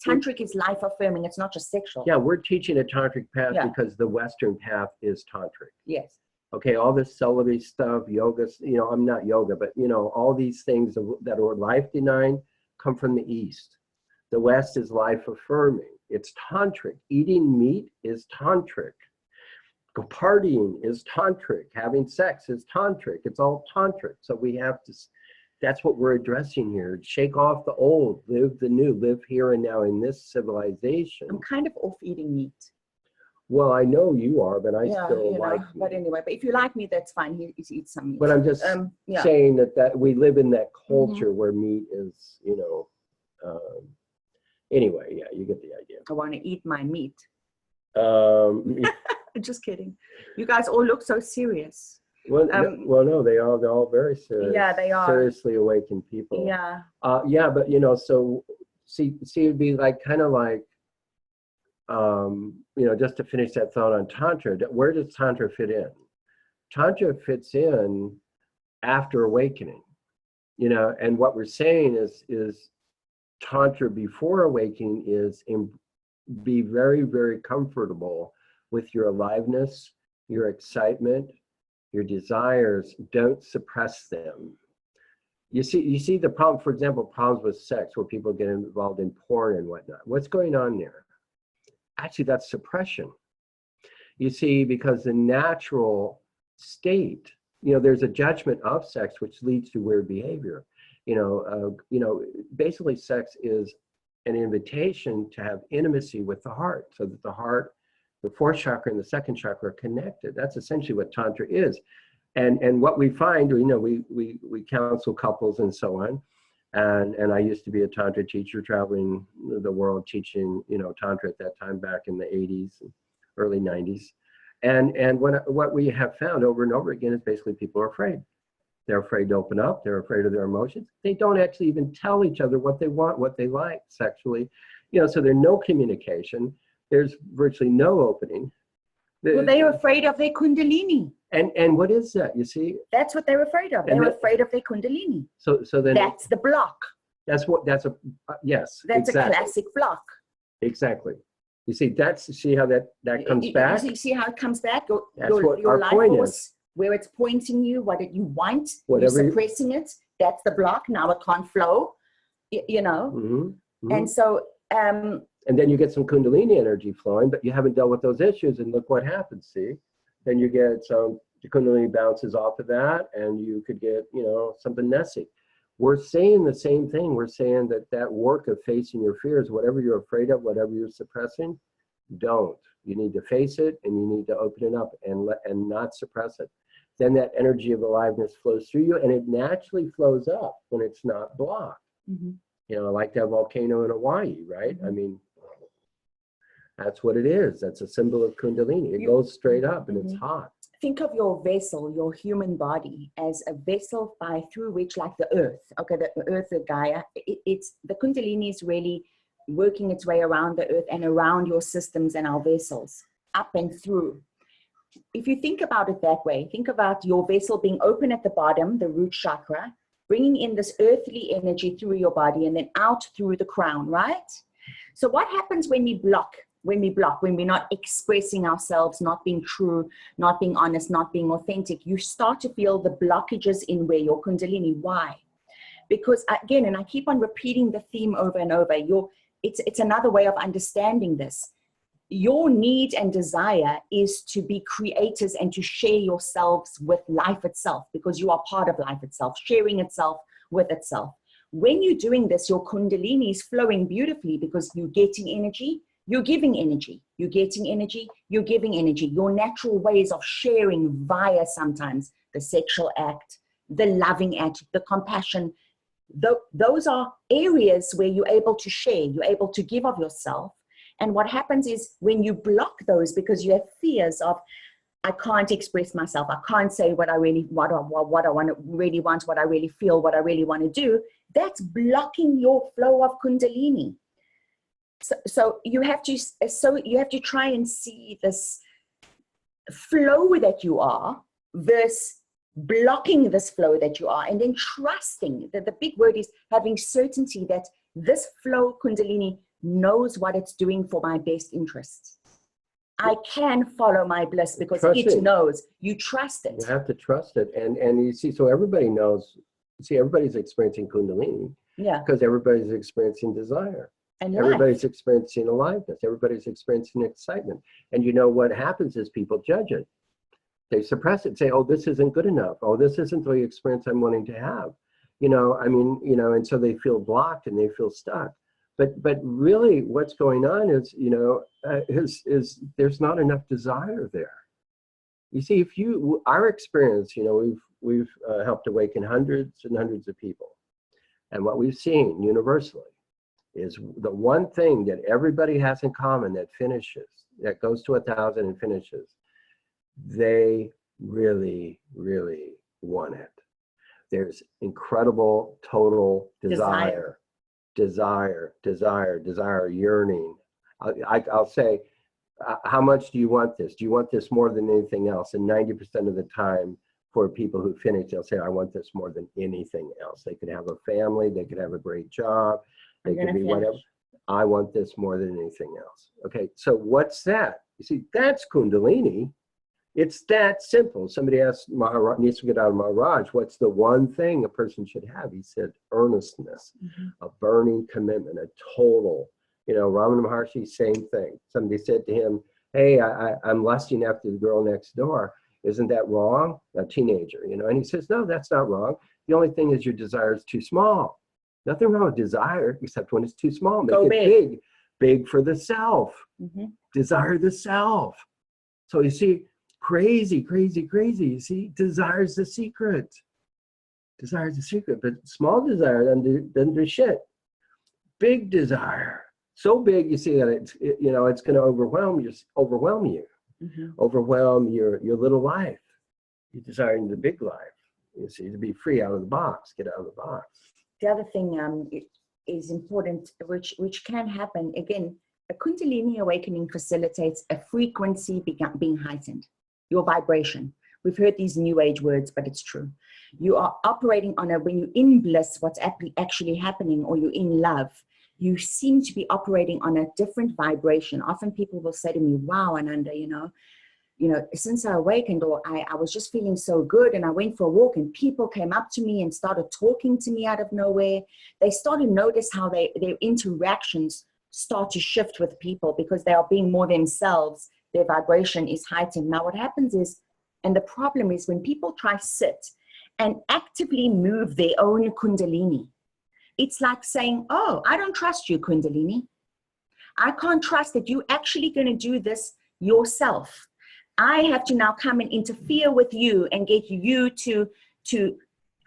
Speaker 2: Tantric is life affirming. It's not just sexual.
Speaker 1: Yeah, we're teaching a tantric path because the Western path is tantric.
Speaker 2: Yes.
Speaker 1: Okay, all this celibacy stuff, yoga, you know, I'm not yoga, but you know, all these things that are life denying come from the East. The West is life affirming. It's tantric. Eating meat is tantric. Partying is tantric. Having sex is tantric. It's all tantric. So we have to, that's what we're addressing here. Shake off the old, live the new, live here and now in this civilization.
Speaker 2: I'm kind of off eating meat.
Speaker 1: Well, I know you are, but I still like meat.
Speaker 2: But anyway, but if you like meat, that's fine. You eat some meat.
Speaker 1: But I'm just saying that we live in that culture where meat is, you know, anyway, yeah, you get the idea.
Speaker 2: I want to eat my meat. Just kidding. You guys all look so serious.
Speaker 1: Well, no, they're all very serious.
Speaker 2: Yeah, they are.
Speaker 1: Seriously awakened people.
Speaker 2: Yeah.
Speaker 1: Yeah, but you know, so see, it'd be like kind of like, you know, just to finish that thought on Tantra, where does Tantra fit in? Tantra fits in after awakening, you know, and what we're saying is Tantra before awakening is be very, very comfortable with your aliveness, your excitement, your desires. Don't suppress them. You see the problem, for example, problems with sex where people get involved in porn and whatnot. What's going on there? Actually, that's suppression. You see, because the natural state, you know, there's a judgment of sex which leads to weird behavior. You know, basically sex is an invitation to have intimacy with the heart, so that the heart, the fourth chakra and the second chakra are connected. That's essentially what Tantra is. And what we find, you know, we counsel couples and so on. And I used to be a Tantra teacher, traveling the world teaching, you know, Tantra at that time back in the 80s and early 90s. And what we have found over and over again is basically people are afraid. They're afraid to open up. They're afraid of their emotions. They don't actually even tell each other what they want, what they like sexually. You know, so there's no communication. There's virtually no opening.
Speaker 2: Well, they're afraid of their Kundalini.
Speaker 1: And what is that? You see?
Speaker 2: That's what they're afraid of. They're afraid of their Kundalini.
Speaker 1: So then
Speaker 2: that's the block.
Speaker 1: That's yes.
Speaker 2: That's
Speaker 1: exactly.
Speaker 2: a classic block.
Speaker 1: Exactly. You see, see how that comes back?
Speaker 2: You see how it comes back?
Speaker 1: That's what
Speaker 2: your
Speaker 1: our
Speaker 2: life
Speaker 1: point
Speaker 2: force,
Speaker 1: is.
Speaker 2: where it's pointing you, what you want,
Speaker 1: Whatever
Speaker 2: you're suppressing it. That's the block. Now it can't flow, you know?
Speaker 1: Mm-hmm. Mm-hmm.
Speaker 2: And so...
Speaker 1: and then you get some Kundalini energy flowing, but you haven't dealt with those issues, and look what happens, see? Then you get some, the Kundalini bounces off of that, and you could get, you know, something messy. We're saying the same thing. We're saying that work of facing your fears, whatever you're afraid of, whatever you're suppressing, don't. You need to face it, and you need to open it up and not suppress it. Then that energy of aliveness flows through you, and it naturally flows up when it's not blocked.
Speaker 2: Mm-hmm.
Speaker 1: You know, like that volcano in Hawaii, right?
Speaker 2: Mm-hmm.
Speaker 1: I mean, that's what it is. That's a symbol of Kundalini. It goes straight up, and it's hot.
Speaker 2: Think of your vessel, your human body, as a vessel through which, like the earth, okay, the earth, the Gaia, it's the Kundalini is really working its way around the earth and around your systems and our vessels, up and through. If you think about it that way, think about your vessel being open at the bottom, the root chakra, bringing in this earthly energy through your body and then out through the crown, right? So what happens when we block? When we're not expressing ourselves, not being true, not being honest, not being authentic, you start to feel the blockages in where your Kundalini. Why? Because again, and I keep on repeating the theme over and over, it's another way of understanding this. Your need and desire is to be creators and to share yourselves with life itself, because you are part of life itself, sharing itself with itself. When you're doing this, your Kundalini is flowing beautifully because you're getting energy, you're giving energy, you're getting energy, you're giving energy. Your natural ways of sharing via sometimes the sexual act, the loving act, the compassion, those are areas where you're able to share, you're able to give of yourself. And what happens is when you block those because you have fears of, I can't express myself, I can't say what I really what I want to really want, what I really feel, what I really want to do, that's blocking your flow of Kundalini. So you have to try and see this flow that you are versus blocking this flow that you are, and then trusting that the big word is having certainty that this flow Kundalini knows what it's doing for my best interests. I can follow my bliss because it knows. You trust it.
Speaker 1: You have to trust it. And you see, so everybody knows, everybody's experiencing Kundalini.
Speaker 2: Yeah.
Speaker 1: Because everybody's experiencing desire.
Speaker 2: And
Speaker 1: everybody's experiencing aliveness. Everybody's experiencing excitement. And you know what happens is people judge it. They suppress it, say, oh, this isn't good enough. Oh, this isn't the experience I'm wanting to have. You know, I mean, you know, and so they feel blocked and they feel stuck. But really what's going on is, you know, is there's not enough desire there. You see, our experience, you know, we've helped awaken hundreds and hundreds of people. And what we've seen universally is the one thing that everybody has in common that finishes, that goes to 1,000 and finishes, they really, really want it. There's incredible total desire, yearning. I'll say, how much do you want this? Do you want this more than anything else? And 90% of the time, for people who finish, they'll say, I want this more than anything else. They could have a family, they could have a great job, they could be whatever. I want this more than anything else. Okay, so what's that? You see, that's Kundalini. It's that simple. Somebody asked Maharaj, needs to get out of Maharaj, what's the one thing a person should have? He said, earnestness, a burning commitment, a total. You know, Ramana Maharshi, same thing. Somebody said to him, hey, I'm lusting after the girl next door. Isn't that wrong? A teenager, you know, and he says, no, that's not wrong. The only thing is your desire is too small. Nothing wrong with desire, except when it's too small. Make it big for the self. Desire the self. So you see, crazy. You see, desire is the secret. Desire is the secret, but small desire doesn't do shit. Big desire, so big, you see that it's going to overwhelm you. Overwhelm your little life. You're desiring the big life. You see, to be free out of the box, get out of the box.
Speaker 2: The other thing is important, which can happen. Again, a Kundalini awakening facilitates a frequency being heightened, your vibration. We've heard these new age words, but it's true. You are operating on when you're in bliss, what's actually happening, or you're in love, you seem to be operating on a different vibration. Often people will say to me, wow, Ananda, you know, since I awakened, or I was just feeling so good, and I went for a walk and people came up to me and started talking to me out of nowhere. They started to notice how their interactions start to shift with people because they are being more themselves. Their vibration is heightened. Now what happens is, and the problem is when people try sit and actively move their own Kundalini, it's like saying, oh, I don't trust you, Kundalini. I can't trust that you're actually going to do this yourself. I have to now come and interfere with you and get you to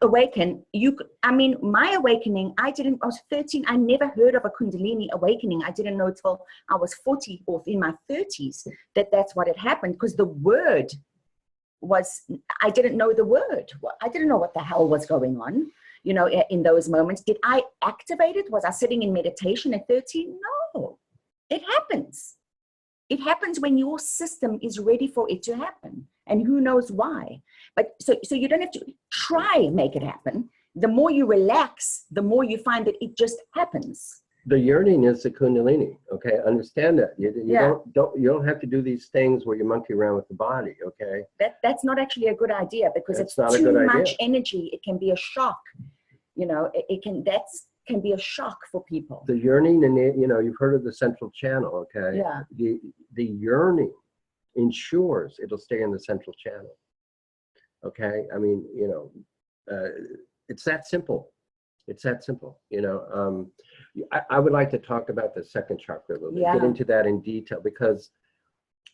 Speaker 2: awaken. My awakening, I was 13. I never heard of a Kundalini awakening. I didn't know till I was 40 or in my 30s that's what had happened, because the word was, I didn't know the word. I didn't know what the hell was going on, in those moments. Did I activate it? Was I sitting in meditation at 13? No, it happens. It happens when your system is ready for it to happen, and who knows why. But so you don't have to try and make it happen. The more you relax, the more you find that it just happens.
Speaker 1: The yearning is the Kundalini. Okay, understand that. You don't have to do these things where you monkey around with the body. Okay,
Speaker 2: that's not actually a good idea, because
Speaker 1: it's
Speaker 2: it's too much energy. It can be a shock. It can be a shock for people.
Speaker 1: The yearning, and you've heard of the central channel. Okay,
Speaker 2: yeah.
Speaker 1: The yearning ensures it'll stay in the central channel. Okay, I mean, it's that simple. It's that simple. I would like to talk about the second chakra a little bit, get into that in detail, because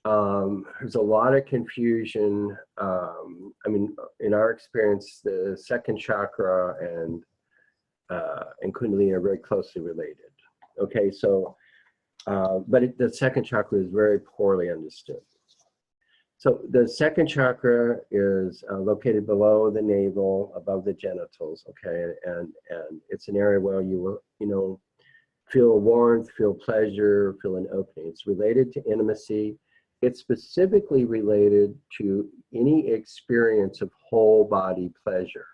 Speaker 1: there's a lot of confusion. In our experience, the second chakra and Kundalini are very closely related. Okay, so, but the second chakra is very poorly understood. So the second chakra is located below the navel, above the genitals. Okay, and it's an area where you will, feel warmth, feel pleasure, feel an opening. It's related to intimacy. It's specifically related to any experience of whole body pleasure.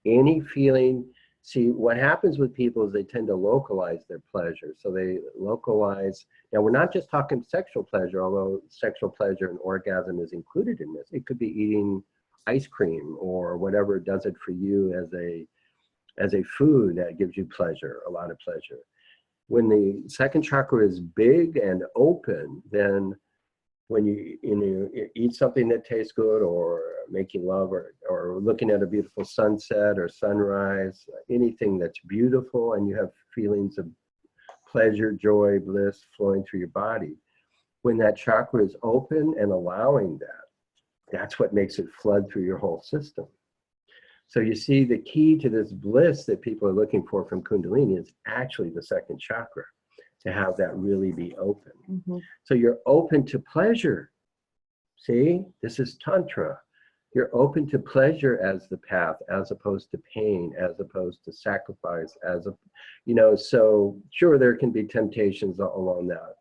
Speaker 1: Any feeling. See, what happens with people is they tend to localize their pleasure. So they localize. Now, we're not just talking sexual pleasure, although sexual pleasure and orgasm is included in this. It could be eating ice cream or whatever does it for you as a food that gives you pleasure, a lot of pleasure. When the second chakra is big and open, then when you eat something that tastes good, or making love, or looking at a beautiful sunset or sunrise, anything that's beautiful, and you have feelings of pleasure, joy, bliss flowing through your body, when that chakra is open and allowing that, that's what makes it flood through your whole system. So you see, the key to this bliss that people are looking for from Kundalini is actually the second chakra, to have that really be open.
Speaker 2: Mm-hmm.
Speaker 1: So you're open to pleasure. See, this is Tantra. You're open to pleasure as the path, as opposed to pain, as opposed to sacrifice, so sure, there can be temptations along that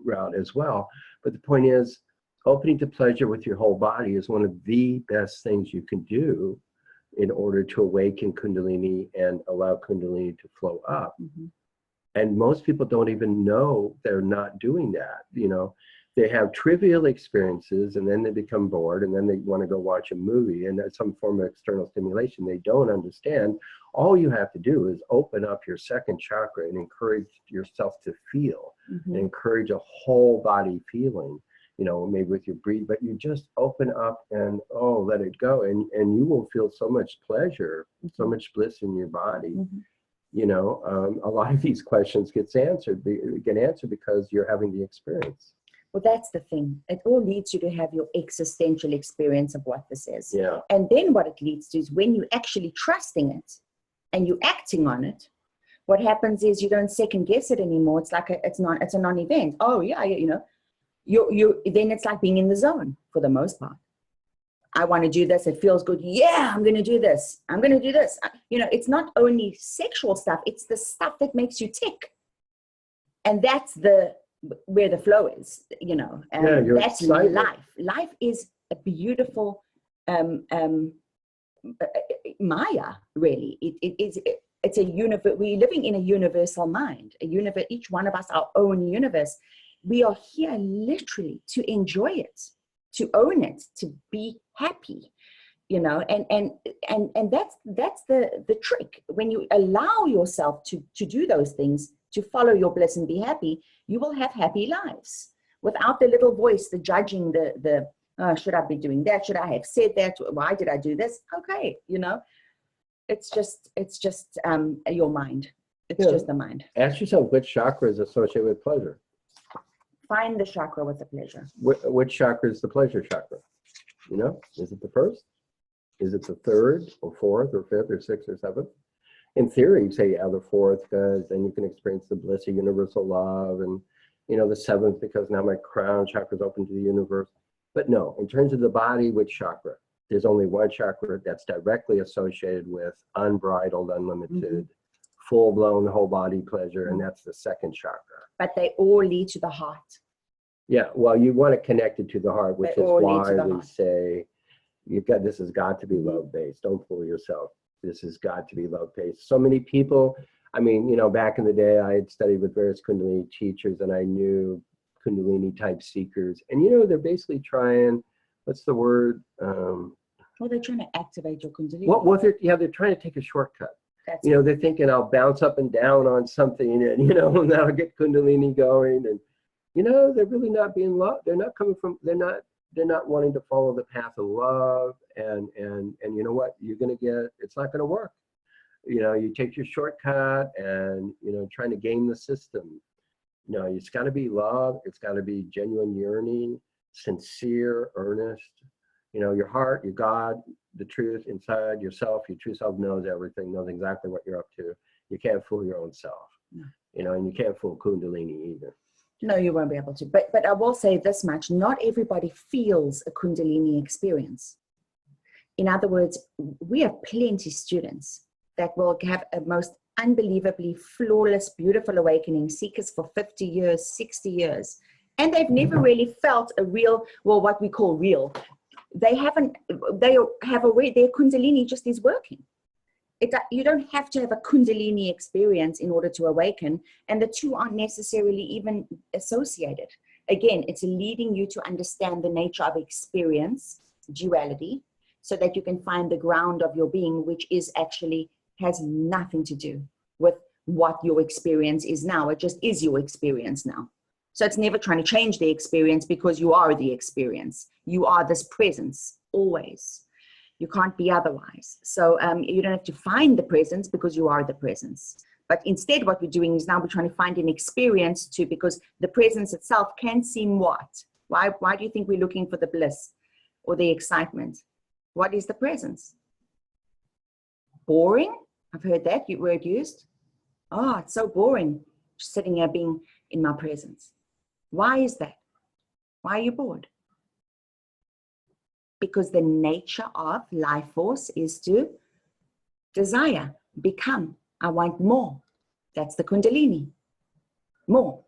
Speaker 1: route as well. But the point is, opening to pleasure with your whole body is one of the best things you can do in order to awaken Kundalini and allow Kundalini to flow up.
Speaker 2: Mm-hmm.
Speaker 1: And most people don't even know they're not doing that. They have trivial experiences, and then they become bored, and then they want to go watch a movie, and that's some form of external stimulation. They don't understand. All you have to do is open up your second chakra and encourage yourself to feel, and encourage a whole body feeling, maybe with your breathing, but you just open up and, let it go. And you will feel so much pleasure, so much bliss in your body. A lot of these questions get answered because you're having the experience.
Speaker 2: Well, that's the thing. It all leads you to have your existential experience of what this is.
Speaker 1: Yeah.
Speaker 2: And then what it leads to is, when you're actually trusting it and you're acting on it, what happens is you don't second guess it anymore. It's like it's a non-event. Oh yeah, then it's like being in the zone for the most part. I want to do this. It feels good. Yeah, I'm going to do this. I'm going to do this. It's not only sexual stuff. It's the stuff that makes you tick. And that's where the flow is, and that's life. Life is a beautiful Maya, really. It's a universe. We're living in a universal mind, a universe, each one of us, our own universe. We are here literally to enjoy it, to own it, to be happy, you know, and that's the trick. When you allow yourself to do those things, to follow your bliss and be happy, you will have happy lives without the little voice, the judging, the should I be doing that? Should I have said that? Why did I do this? Okay, you know, it's just your mind. It's just the mind.
Speaker 1: Ask yourself which chakra is associated with pleasure.
Speaker 2: Find the chakra with the pleasure.
Speaker 1: Which chakra is the pleasure chakra? You know, is it the first? Is it the third or fourth or fifth or sixth or seventh? In theory, say the fourth, because then you can experience the bliss of universal love, and you know, the seventh, because now my crown chakra is open to the universe. But no, in terms of the body, which chakra? There's only one chakra that's directly associated with unbridled, unlimited, full-blown whole body pleasure, and that's the second chakra.
Speaker 2: But they all lead to the heart.
Speaker 1: Yeah, well, you want to connect it to the heart, which is why we say this has got to be love-based. Don't fool yourself. This has got to be love-based. So many people, I mean, you know, back in the day, I had studied with various Kundalini teachers, and I knew Kundalini type seekers, and you know, they're basically trying, what's the word?
Speaker 2: Well, they're trying to activate your Kundalini.
Speaker 1: Well, they're trying to take a shortcut. You know, they're thinking I'll bounce up and down on something, and you know, and that'll get Kundalini going. And you know, they're really not being loved. They're not coming from. They're not wanting to follow the path of love. And you know what? You're gonna get. It's not gonna work. You know, you take your shortcut, and you know, trying to game the system. No, it's got to be love. It's got to be genuine yearning, sincere, earnest. You know, your heart, your God, the truth inside yourself, your true self knows everything, knows exactly what you're up to. You can't fool your own self. No. You know, and you can't fool Kundalini either.
Speaker 2: No, you won't be able to. But I will say this much, not everybody feels a Kundalini experience. In other words, we have plenty students that will have a most unbelievably flawless, beautiful awakening, seekers for 50 years, 60 years. And they've never really felt a real, well, what we call real. They have already, their Kundalini just is working. You don't have to have a Kundalini experience in order to awaken, and the two aren't necessarily even associated. Again, it's leading you to understand the nature of experience, duality, so that you can find the ground of your being, which is actually has nothing to do with what your experience is now. It just is your experience now. So it's never trying to change the experience, because you are the experience. You are this presence, always. You can't be otherwise. So you don't have to find the presence, because you are the presence. But instead, what we're doing is now we're trying to find an experience too, because the presence itself can seem what? Why do you think we're looking for the bliss or the excitement? What is the presence? Boring? I've heard that word used. Oh, it's so boring, just sitting here being in my presence. Why is that? Why are you bored? Because the nature of life force is to desire, become. I want more. That's the Kundalini. More.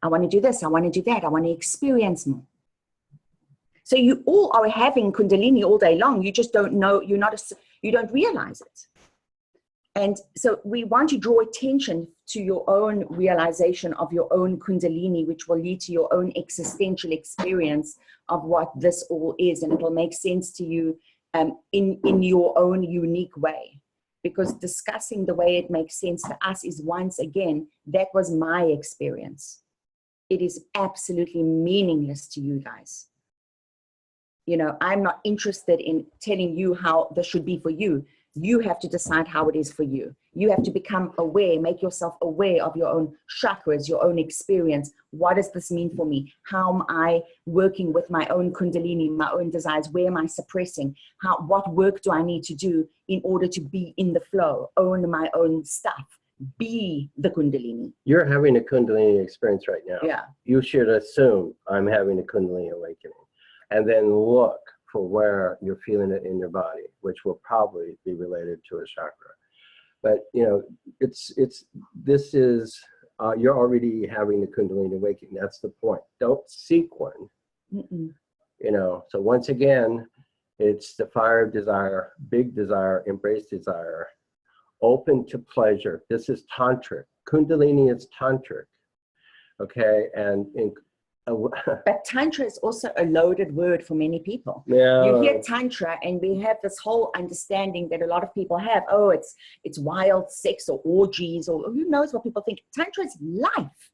Speaker 2: I want to do this. I want to do that. I want to experience more. So you all are having Kundalini all day long. You just don't know. You don't realize it. And so we want to draw attention to your own realization of your own Kundalini, which will lead to your own existential experience of what this all is. And it will make sense to you in your own unique way. Because discussing the way it makes sense to us is, once again, that was my experience. It is absolutely meaningless to you guys. You know, I'm not interested in telling you how this should be for you. You have to decide how it is for you. You have to become aware, make yourself aware of your own chakras, your own experience. What does this mean for me? How am I working with my own Kundalini, my own desires? Where am I suppressing? What work do I need to do in order to be in the flow, own my own stuff, be the Kundalini?
Speaker 1: You're having a Kundalini experience right now.
Speaker 2: Yeah.
Speaker 1: You should assume I'm having a Kundalini awakening, and then look for where you're feeling it in your body, which will probably be related to a chakra. But you know, you're already having the Kundalini awakening. That's the point. Don't seek one. You know, so once again, it's the fire of desire, big desire, embrace desire, open to pleasure. This is tantric. Kundalini is tantric. Okay, and
Speaker 2: But tantra is also a loaded word for many people.
Speaker 1: yeah,
Speaker 2: You hear tantra, and we have this whole understanding that a lot of people have. Oh, it's wild sex or orgies, or who knows what people think. Tantra is life.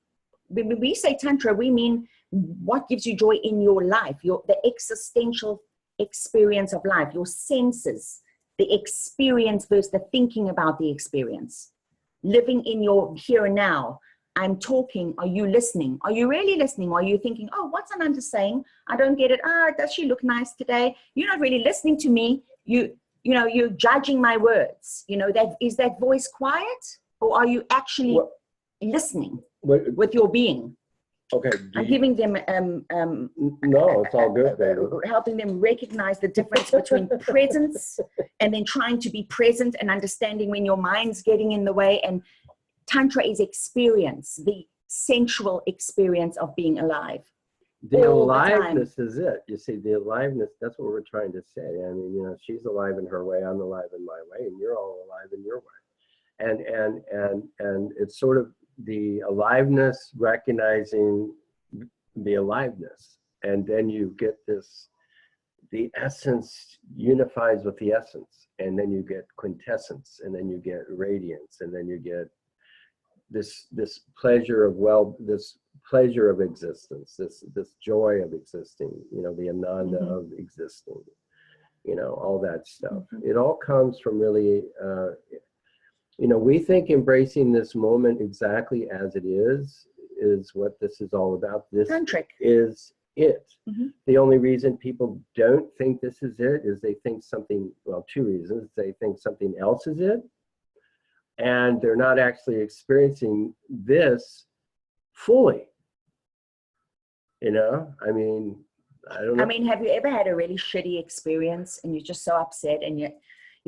Speaker 2: When we say tantra, we mean what gives you joy in your life, the existential experience of life, your senses, the experience versus the thinking about the experience, living in your here and now. I'm talking. Are you listening? Are you really listening? Or are you thinking, oh, what's Ananda saying? I don't get it. Does she look nice today? You're not really listening to me. You're judging my words. Is that voice quiet, or are you actually listening with your being?
Speaker 1: Okay.
Speaker 2: I'm giving them
Speaker 1: no, it's all good, baby.
Speaker 2: helping them recognize the difference between presence and then trying to be present, and understanding when your mind's getting in the way. And Tantra is experience, the sensual experience of being alive.
Speaker 1: The aliveness is it. You see, the aliveness, that's what we're trying to say. I mean, she's alive in her way, I'm alive in my way, and you're all alive in your way. And it's sort of the aliveness, recognizing the aliveness. And then you get this, the essence unifies with the essence. And then you get quintessence, and then you get radiance, and then you get this pleasure of this pleasure of existence, this joy of existing, the Ananda of existing, all that stuff. It all comes from really, we think embracing this moment exactly as it is what this is all about. This
Speaker 2: Tantric.
Speaker 1: is it. The only reason people don't think this is it is they think something, well, two reasons. They think something else is it, and they're not actually experiencing this fully. I mean, I don't know.
Speaker 2: I mean, have you ever had a really shitty experience and you're just so upset, and you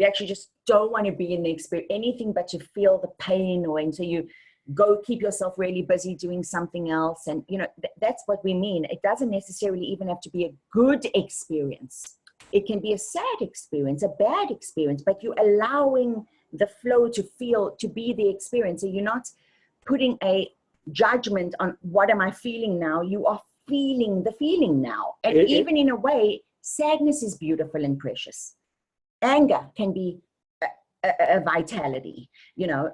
Speaker 2: actually just don't want to be in the experience, anything but to feel the pain, and so you go keep yourself really busy doing something else. And, that's what we mean. It doesn't necessarily even have to be a good experience. It can be a sad experience, a bad experience, but you're allowing the flow to be the experience. So you're not putting a judgment on what am I feeling now. You are feeling the feeling now. And even in a way, sadness is beautiful and precious. Anger can be a vitality,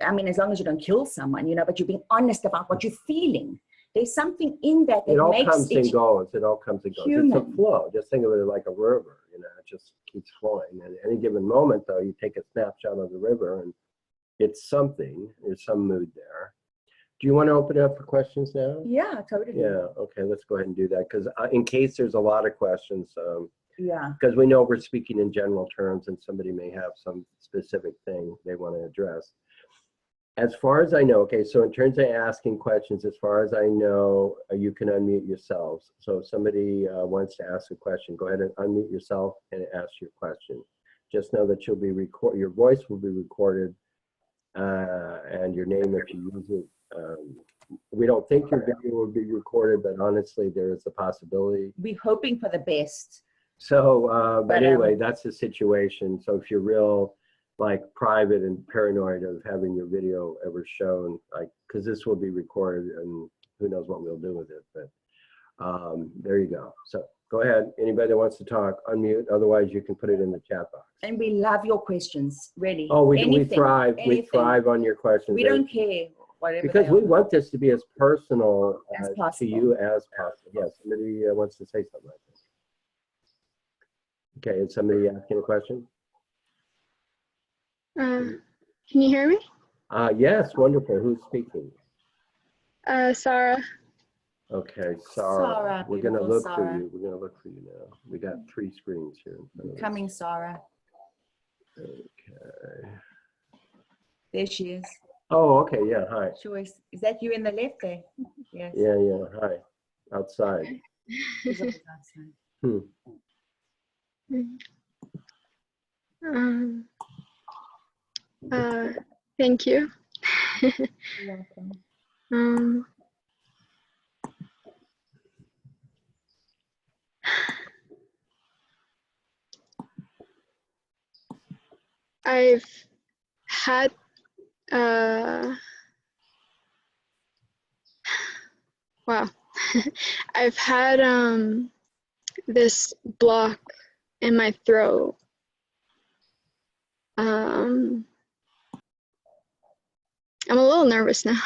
Speaker 2: I mean, as long as you don't kill someone, but you're being honest about what you're feeling. There's something in that
Speaker 1: it all
Speaker 2: makes
Speaker 1: comes and goes. It all comes and goes.
Speaker 2: Human.
Speaker 1: It's a flow. Just think of it like a river. It just keeps flowing. And at any given moment, though, you take a snapshot of the river, and it's something. There's some mood there. Do you want to open it up for questions now?
Speaker 2: Yeah, totally.
Speaker 1: Yeah. Okay. Let's go ahead and do that, because in case there's a lot of questions.
Speaker 2: Yeah.
Speaker 1: Because we know we're speaking in general terms, and somebody may have some specific thing they want to address. As far as I know, okay, so in terms of asking questions, as far as I know, you can unmute yourselves. So if somebody wants to ask a question, go ahead and unmute yourself and ask your question. Just know that your voice will be recorded, and your name if you use it. We don't think your video will be recorded, but honestly, there is a possibility.
Speaker 2: We're hoping for the best.
Speaker 1: So, but anyway, that's the situation. So if you're real, private and paranoid of having your video ever shown, because this will be recorded, and who knows what we'll do with it, but there you go. So go ahead. Anybody that wants to talk, unmute. Otherwise, you can put it in the chat box.
Speaker 2: And we love your questions, really.
Speaker 1: Oh, we thrive. Anything. We thrive on your questions.
Speaker 2: We don't care. Whatever,
Speaker 1: because we want this to be as personal
Speaker 2: as
Speaker 1: to you as possible. Yes, somebody wants to say something like this. Okay, is somebody asking a question?
Speaker 3: Can you hear me?
Speaker 1: Yes, wonderful. Who's speaking?
Speaker 3: Sarah.
Speaker 1: Okay, Sarah. We're gonna look
Speaker 2: Sarah.
Speaker 1: for you. We're gonna look for you now. We got 3 screens here in front of us.
Speaker 2: Coming, Sarah.
Speaker 1: Okay.
Speaker 2: There she is.
Speaker 1: Oh, okay. Yeah. Hi.
Speaker 2: Choice. Is that you in the left there? Yes.
Speaker 1: Yeah. Yeah. Hi. Outside.
Speaker 2: She's always outside.
Speaker 3: Thank you.
Speaker 2: You're welcome.
Speaker 3: I've had wow. I've had this block in my throat. I'm a little nervous now.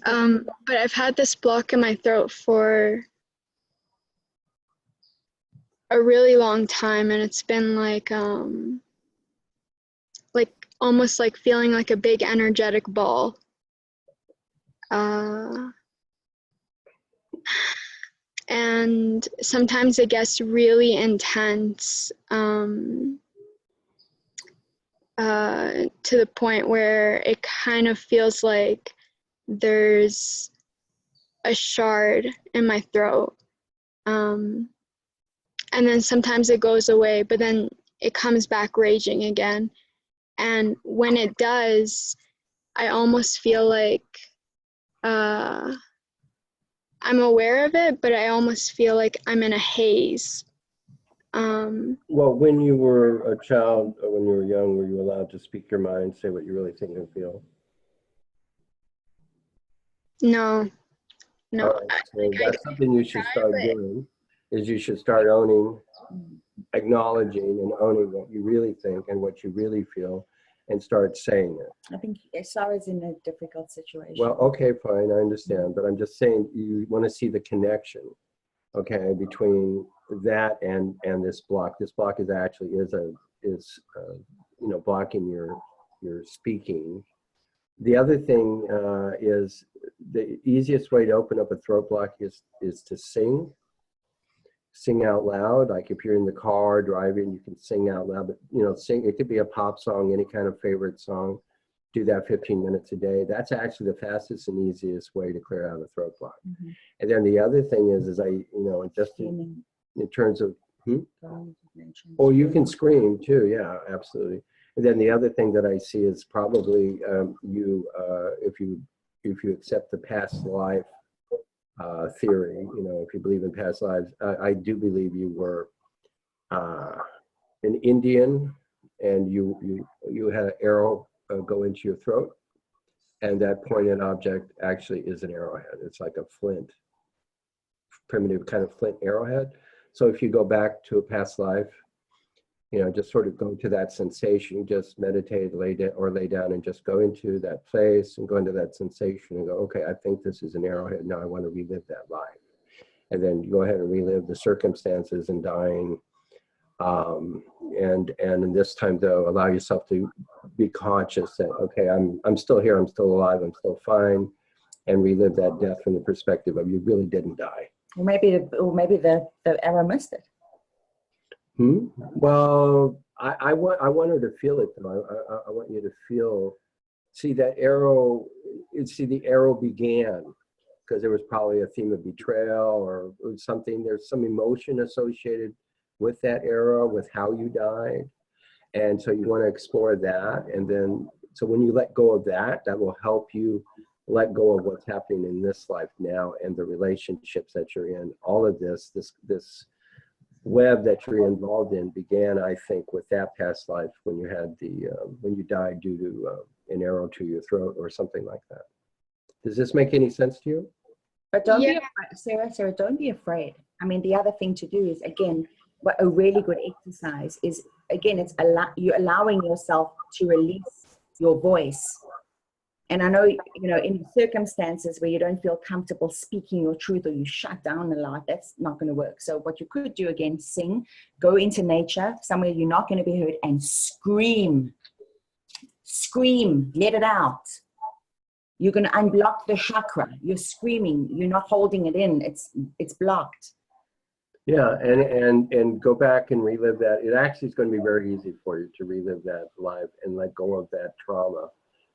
Speaker 3: But I've had this block in my throat for a really long time, and it's been like almost like feeling like a big energetic ball. And sometimes it gets really intense, to the point where it kind of feels like there's a shard in my throat. And then sometimes it goes away, but then it comes back raging again. And when it does, I almost feel like I'm aware of it, but I almost feel like I'm in a haze.
Speaker 1: Well, when you were a child, or when you were young, were you allowed to speak your mind, say what you really think and feel?
Speaker 3: No.
Speaker 1: All right, so that's something you should start doing, is you should start owning, acknowledging and owning what you really think and what you really feel, and start saying it.
Speaker 2: I think Sarah's in a difficult situation.
Speaker 1: Well, okay, fine, I understand, but I'm just saying you want to see the connection, okay, between that and this block. This block is actually blocking your speaking. The other thing is the easiest way to open up a throat block is to sing out loud. Like if you're in the car driving, you can sing out loud, but sing, it could be a pop song, any kind of favorite song. Do that 15 minutes a day. That's actually the fastest and easiest way to clear out a throat block. Mm-hmm. And then the other thing is just in terms of, oh, you can scream too. Yeah, absolutely. And then the other thing that I see is probably if you accept the past life theory, if you believe in past lives, I do believe you were an Indian, and you had an arrow go into your throat, and that pointed object actually is an arrowhead. It's like a flint, primitive kind of flint arrowhead. So if you go back to a past life, just sort of go to that sensation, just meditate, lay down and just go into that place and go into that sensation and go, okay, I think this is an arrowhead. Now I want to relive that life. And then you go ahead and relive the circumstances and dying. And in this time though, allow yourself to be conscious that, okay, I'm still here, I'm still alive, I'm still fine, and relive that death from the perspective of you really didn't die.
Speaker 2: Or maybe the arrow missed it.
Speaker 1: Well, I want her to feel it though. I want you to feel, see that arrow, the arrow began because there was probably a theme of betrayal or something. There's some emotion associated with that arrow, with how you died. And so you want to explore that. And then, so when you let go of that, that will help you let go of what's happening in this life now and the relationships that you're in. All of this web that you're involved in began, I think, with that past life when you had when you died due to an arrow to your throat or something like that. Does this make any sense to you?
Speaker 2: But don't be afraid, Sarah, don't be afraid. I mean, the other thing to do is, again, what a really good exercise is, again, it's you're allowing yourself to release your voice. And I know, in circumstances where you don't feel comfortable speaking your truth or you shut down a lot, that's not going to work. So what you could do, again, sing, go into nature, somewhere you're not going to be heard, and scream. Scream, let it out. You're going to unblock the chakra. You're screaming. You're not holding it in. It's blocked.
Speaker 1: Yeah, and go back and relive that. It actually is going to be very easy for you to relive that life and let go of that trauma.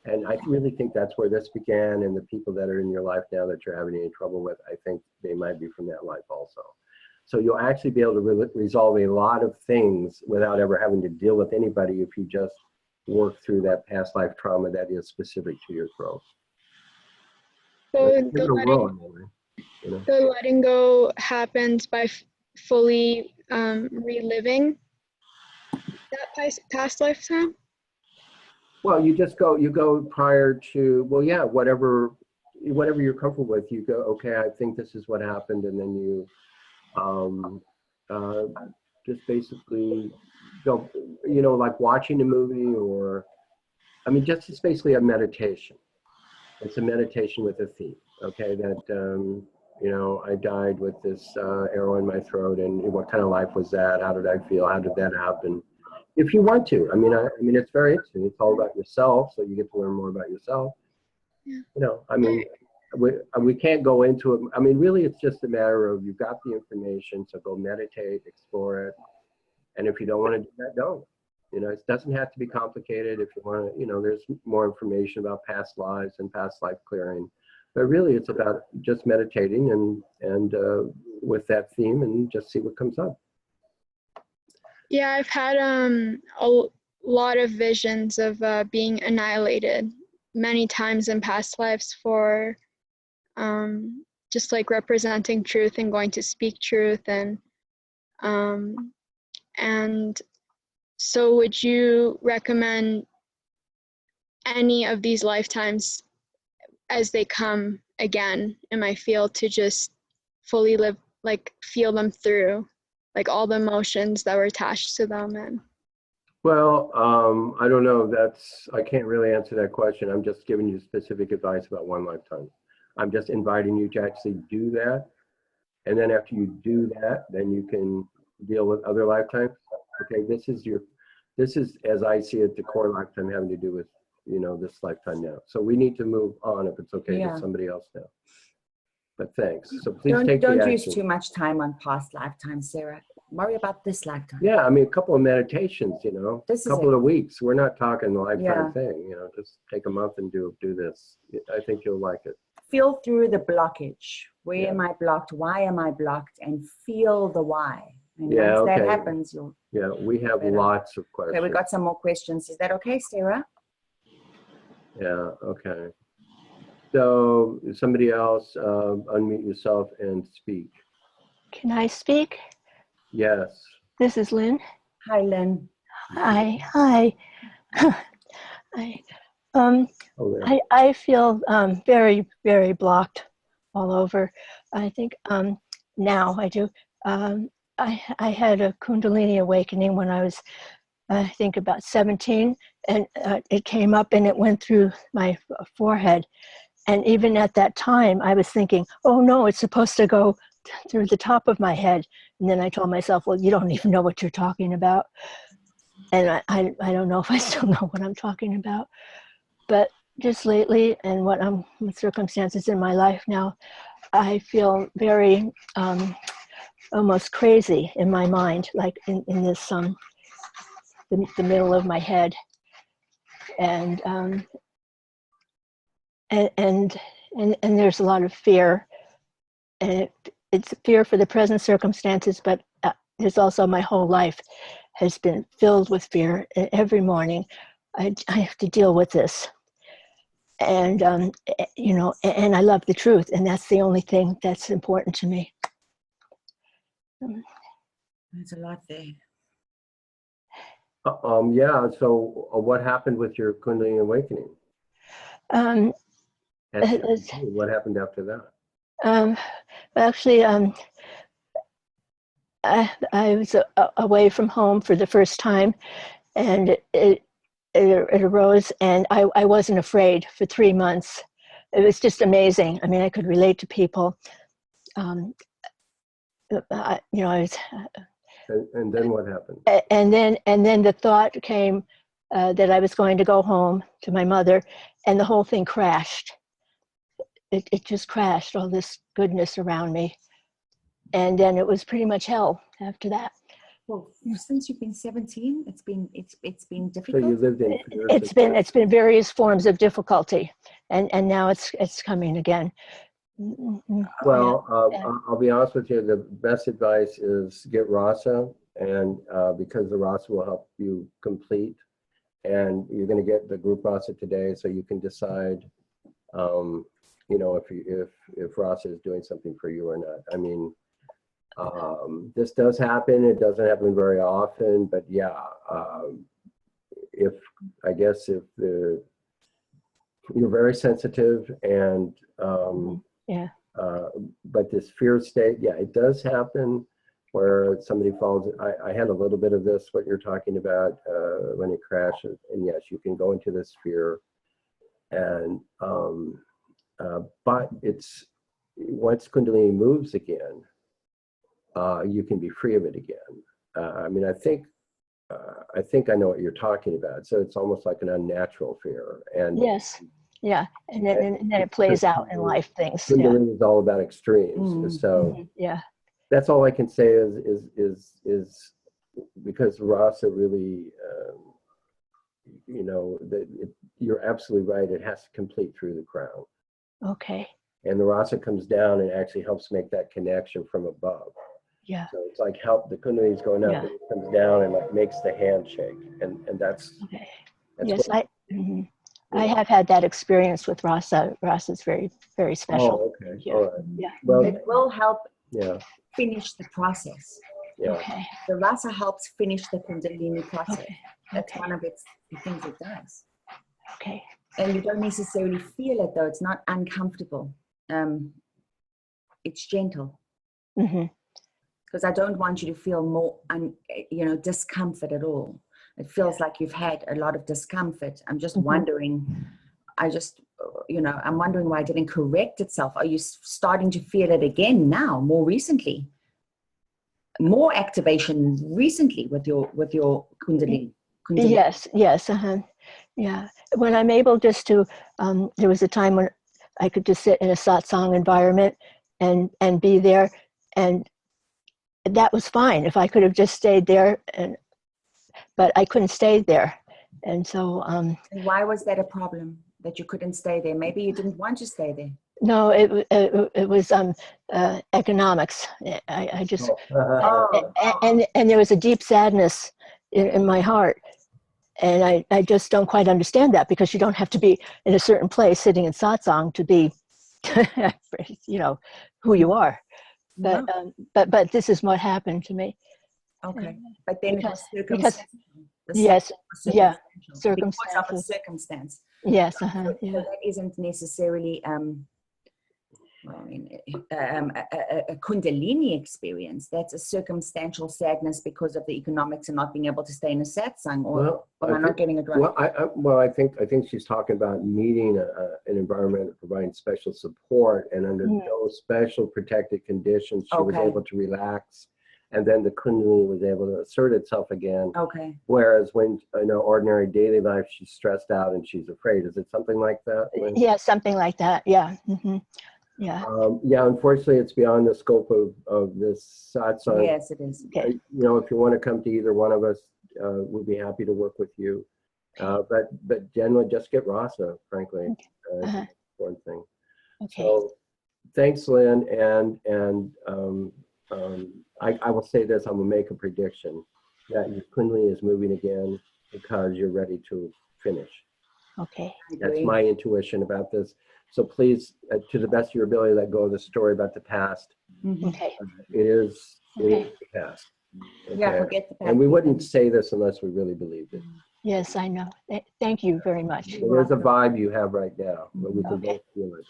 Speaker 1: And I really think that's where this began, and the people that are in your life now that you're having any trouble with, I think they might be from that life also. So you'll actually be able to resolve a lot of things without ever having to deal with anybody if you just work through that past life trauma that is specific to your growth.
Speaker 3: So the letting go happens by fully reliving? that past lifetime?
Speaker 1: Well, you go prior to, well, yeah, whatever you're comfortable with, you go, okay, I think this is what happened. And then you just basically go, like watching a movie or, just it's basically a meditation. It's a meditation with a theme, okay, that, I died with this arrow in my throat, and what kind of life was that? How did I feel? How did that happen? If you want to, it's very interesting. It's all about yourself, so you get to learn more about yourself.
Speaker 3: Yeah.
Speaker 1: We can't go into it. Really, it's just a matter of you've got the information, so go meditate, explore it. And if you don't want to do that, don't. It doesn't have to be complicated. If you want to, there's more information about past lives and past life clearing. But really, it's about just meditating and with that theme, and just see what comes up.
Speaker 3: Yeah, I've had a lot of visions of being annihilated many times in past lives for just like representing truth and going to speak truth, and so would you recommend any of these lifetimes as they come again in my field to just fully live, like feel them through, like all the emotions that were attached to them? And
Speaker 1: well, I don't know. I can't really answer that question. I'm just giving you specific advice about one lifetime. I'm just inviting you to actually do that. And then after you do that, then you can deal with other lifetimes. Okay, this is, as I see it, the core lifetime having to do with, this lifetime now. So we need to move on, if it's okay, to somebody else now. But thanks. So please
Speaker 2: don't use too much time on past lifetimes, Sarah. Worry about this lifetime.
Speaker 1: Yeah, a couple of meditations, a couple of weeks. We're not talking the lifetime thing, just take a month and do this. I think you'll like it.
Speaker 2: Feel through the blockage. Where am I blocked? Why am I blocked? And feel the why. And once that happens, you'll...
Speaker 1: Yeah, we have lots of questions.
Speaker 2: Okay, we got some more questions. Is that okay, Sarah?
Speaker 1: Yeah, okay. So somebody else, unmute yourself and speak.
Speaker 4: Can I speak?
Speaker 1: Yes.
Speaker 4: This is Lynn.
Speaker 2: Hi, Lynn.
Speaker 4: Hi. I feel very, very blocked all over. I think now I do. I had a Kundalini awakening when I was, I think, about 17, and it came up and it went through my forehead. And even at that time, I was thinking, oh no, it's supposed to go through the top of my head. And then I told myself, well, you don't even know what you're talking about. And I don't know if I still know what I'm talking about. But just lately, and with circumstances in my life now, I feel very almost crazy in my mind, like in this the middle of my head, and there's a lot of fear, and it's fear for the present circumstances, but there's also my whole life has been filled with fear. Every morning I have to deal with this, and and I love the truth, and that's the only thing that's important to me.
Speaker 2: There's a lot there.
Speaker 1: Yeah, so what happened with your Kundalini awakening? What happened after that?
Speaker 4: Actually, I was away from home for the first time, and it arose, and I wasn't afraid for 3 months. It was just amazing. I mean, I could relate to people. I was.
Speaker 1: And then what happened?
Speaker 4: And then the thought came that I was going to go home to my mother, and the whole thing crashed. It just crashed, all this goodness around me. And then it was pretty much hell after that.
Speaker 2: Well, since you've been 17, it's been difficult.
Speaker 1: So you lived in fear.
Speaker 4: It's been various forms of difficulty, and now it's coming again.
Speaker 1: Well, I'll be honest with you. The best advice is get RASA, and because the RASA will help you complete, and you're going to get the group RASA today, so you can decide, if RASA is doing something for you or not. I mean, This does happen. It doesn't happen very often, but yeah, if you're very sensitive and
Speaker 4: Yeah.
Speaker 1: but this fear state, yeah, it does happen where somebody falls. I had a little bit of this, what you're talking about, when it crashes, and yes, you can go into this fear, and but it's once Kundalini moves again, you can be free of it again. I mean, I think I know what you're talking about. So it's almost like an unnatural fear, and
Speaker 4: Yes. Yeah. And then it plays out in life things. Yeah.
Speaker 1: Kundalini is all about extremes. So
Speaker 4: yeah.
Speaker 1: that's all I can say is because Rasa really, you're absolutely right. It has to complete through the crown.
Speaker 4: Okay.
Speaker 1: And the Rasa comes down and actually helps make that connection from above.
Speaker 4: Yeah.
Speaker 1: So it's like the Kundalini is going up, and it comes down and like makes the handshake, and that's.
Speaker 4: Okay.
Speaker 1: That's
Speaker 4: Yes,
Speaker 1: what,
Speaker 4: I have had that experience with Rasa. Rasa's very, very special.
Speaker 1: Oh, okay.
Speaker 4: Yeah.
Speaker 1: All right.
Speaker 4: Yeah.
Speaker 1: Well,
Speaker 2: It will help
Speaker 1: yeah.
Speaker 2: finish the process.
Speaker 1: Yeah.
Speaker 4: Okay.
Speaker 2: The Rasa helps finish the Kundalini process.
Speaker 4: Okay.
Speaker 2: That's
Speaker 4: Okay.
Speaker 2: one of the things it does.
Speaker 4: Okay.
Speaker 2: And you don't necessarily feel it though. It's not uncomfortable. It's gentle.
Speaker 4: Mm-hmm.
Speaker 2: Because I don't want you to feel more, discomfort at all. It feels like you've had a lot of discomfort. I'm just wondering, I'm wondering why it didn't correct itself. Are you starting to feel it again now, more recently? More activation recently with your Kundalini?
Speaker 4: Yes. Yes. Yeah. When I'm able just to, there was a time when I could just sit in a satsang environment and be there, and that was fine if I could have just stayed there, but I couldn't stay there, and so.
Speaker 2: Why was that a problem that you couldn't stay there? Maybe you didn't want to stay there.
Speaker 4: No, it was economics. I just and there was a deep sadness in my heart, and I just don't quite understand that, because you don't have to be in a certain place sitting in satsang to be, who you are. But but this is what happened to me.
Speaker 2: Okay, but then it was
Speaker 4: because
Speaker 2: circumstantial.
Speaker 4: circumstances.
Speaker 2: Because of a circumstance.
Speaker 4: Yes.
Speaker 2: So
Speaker 4: Yeah.
Speaker 2: that isn't necessarily a Kundalini experience. That's a circumstantial sadness because of the economics and not being able to stay in a satsang. Or am I not getting it right?
Speaker 1: Well, I think she's talking about needing an environment providing special support, and under those special protected conditions, she was able to relax, and then the Kundalini was able to assert itself again.
Speaker 2: Okay.
Speaker 1: Whereas when ordinary daily life, she's stressed out and she's afraid. Is it something like that?
Speaker 4: Yeah, something like that. Yeah. Yeah.
Speaker 1: Yeah, unfortunately, it's beyond the scope of this satsang.
Speaker 2: Yes, it is.
Speaker 4: Okay.
Speaker 1: If you want to come to either one of us, we'll be happy to work with you. But generally, just get Rasa, frankly. It's one thing.
Speaker 4: Okay.
Speaker 1: So, thanks, Lynn. And I will say this: I will make a prediction that your Kundalini is moving again because you're ready to finish.
Speaker 4: Okay.
Speaker 1: That's my intuition about this. So please, to the best of your ability, let go of the story about the past.
Speaker 4: Okay.
Speaker 1: It is the past. Okay?
Speaker 2: Yeah, forget the past.
Speaker 1: And we wouldn't say this unless we really believed it.
Speaker 4: Yes, I know. Thank you very much.
Speaker 1: So there's a vibe you have right now, but we can both feel it.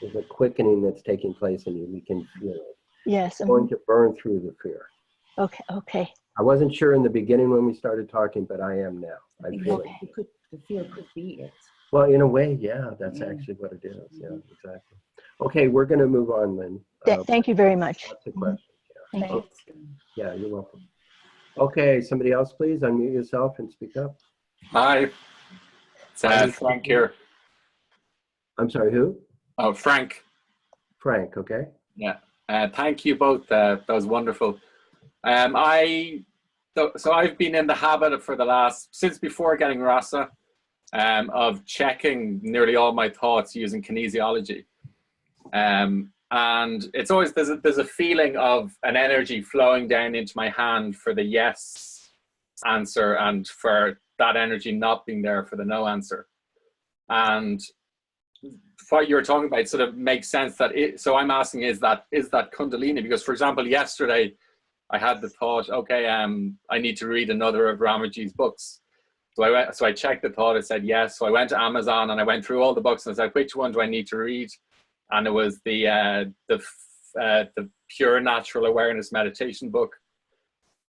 Speaker 1: There's a quickening that's taking place in you. We can feel it.
Speaker 4: Yes.
Speaker 1: It's going to burn through the fear.
Speaker 4: Okay. Okay.
Speaker 1: I wasn't sure in the beginning when we started talking, but I am now. I feel it.
Speaker 2: The fear could be it.
Speaker 1: Well, in a way, yeah, that's actually what it is. Yeah, exactly. Okay, we're going to move on, Lynn.
Speaker 4: Thank you very much.
Speaker 1: Lots of questions. Yeah.
Speaker 4: Thank you.
Speaker 1: Yeah, you're welcome. Okay, somebody else, please unmute yourself and speak up.
Speaker 5: Hi, it's Frank here.
Speaker 1: I'm sorry, who?
Speaker 5: Oh, Frank.
Speaker 1: Frank, okay.
Speaker 5: Yeah, thank you both. That was wonderful. So I've been in the habit since before getting Rasa, of checking nearly all my thoughts using kinesiology. And it's always, there's a feeling of an energy flowing down into my hand for the yes answer, and for that energy not being there for the no answer. And what you're talking about sort of makes sense. So I'm asking, is that Kundalini? Because, for example, yesterday I had the thought, okay, I need to read another of Ramaji's books. So I checked the thought. It said yes. So I went to Amazon and I went through all the books and I said, which one do I need to read? And it was the Pure Natural Awareness meditation book.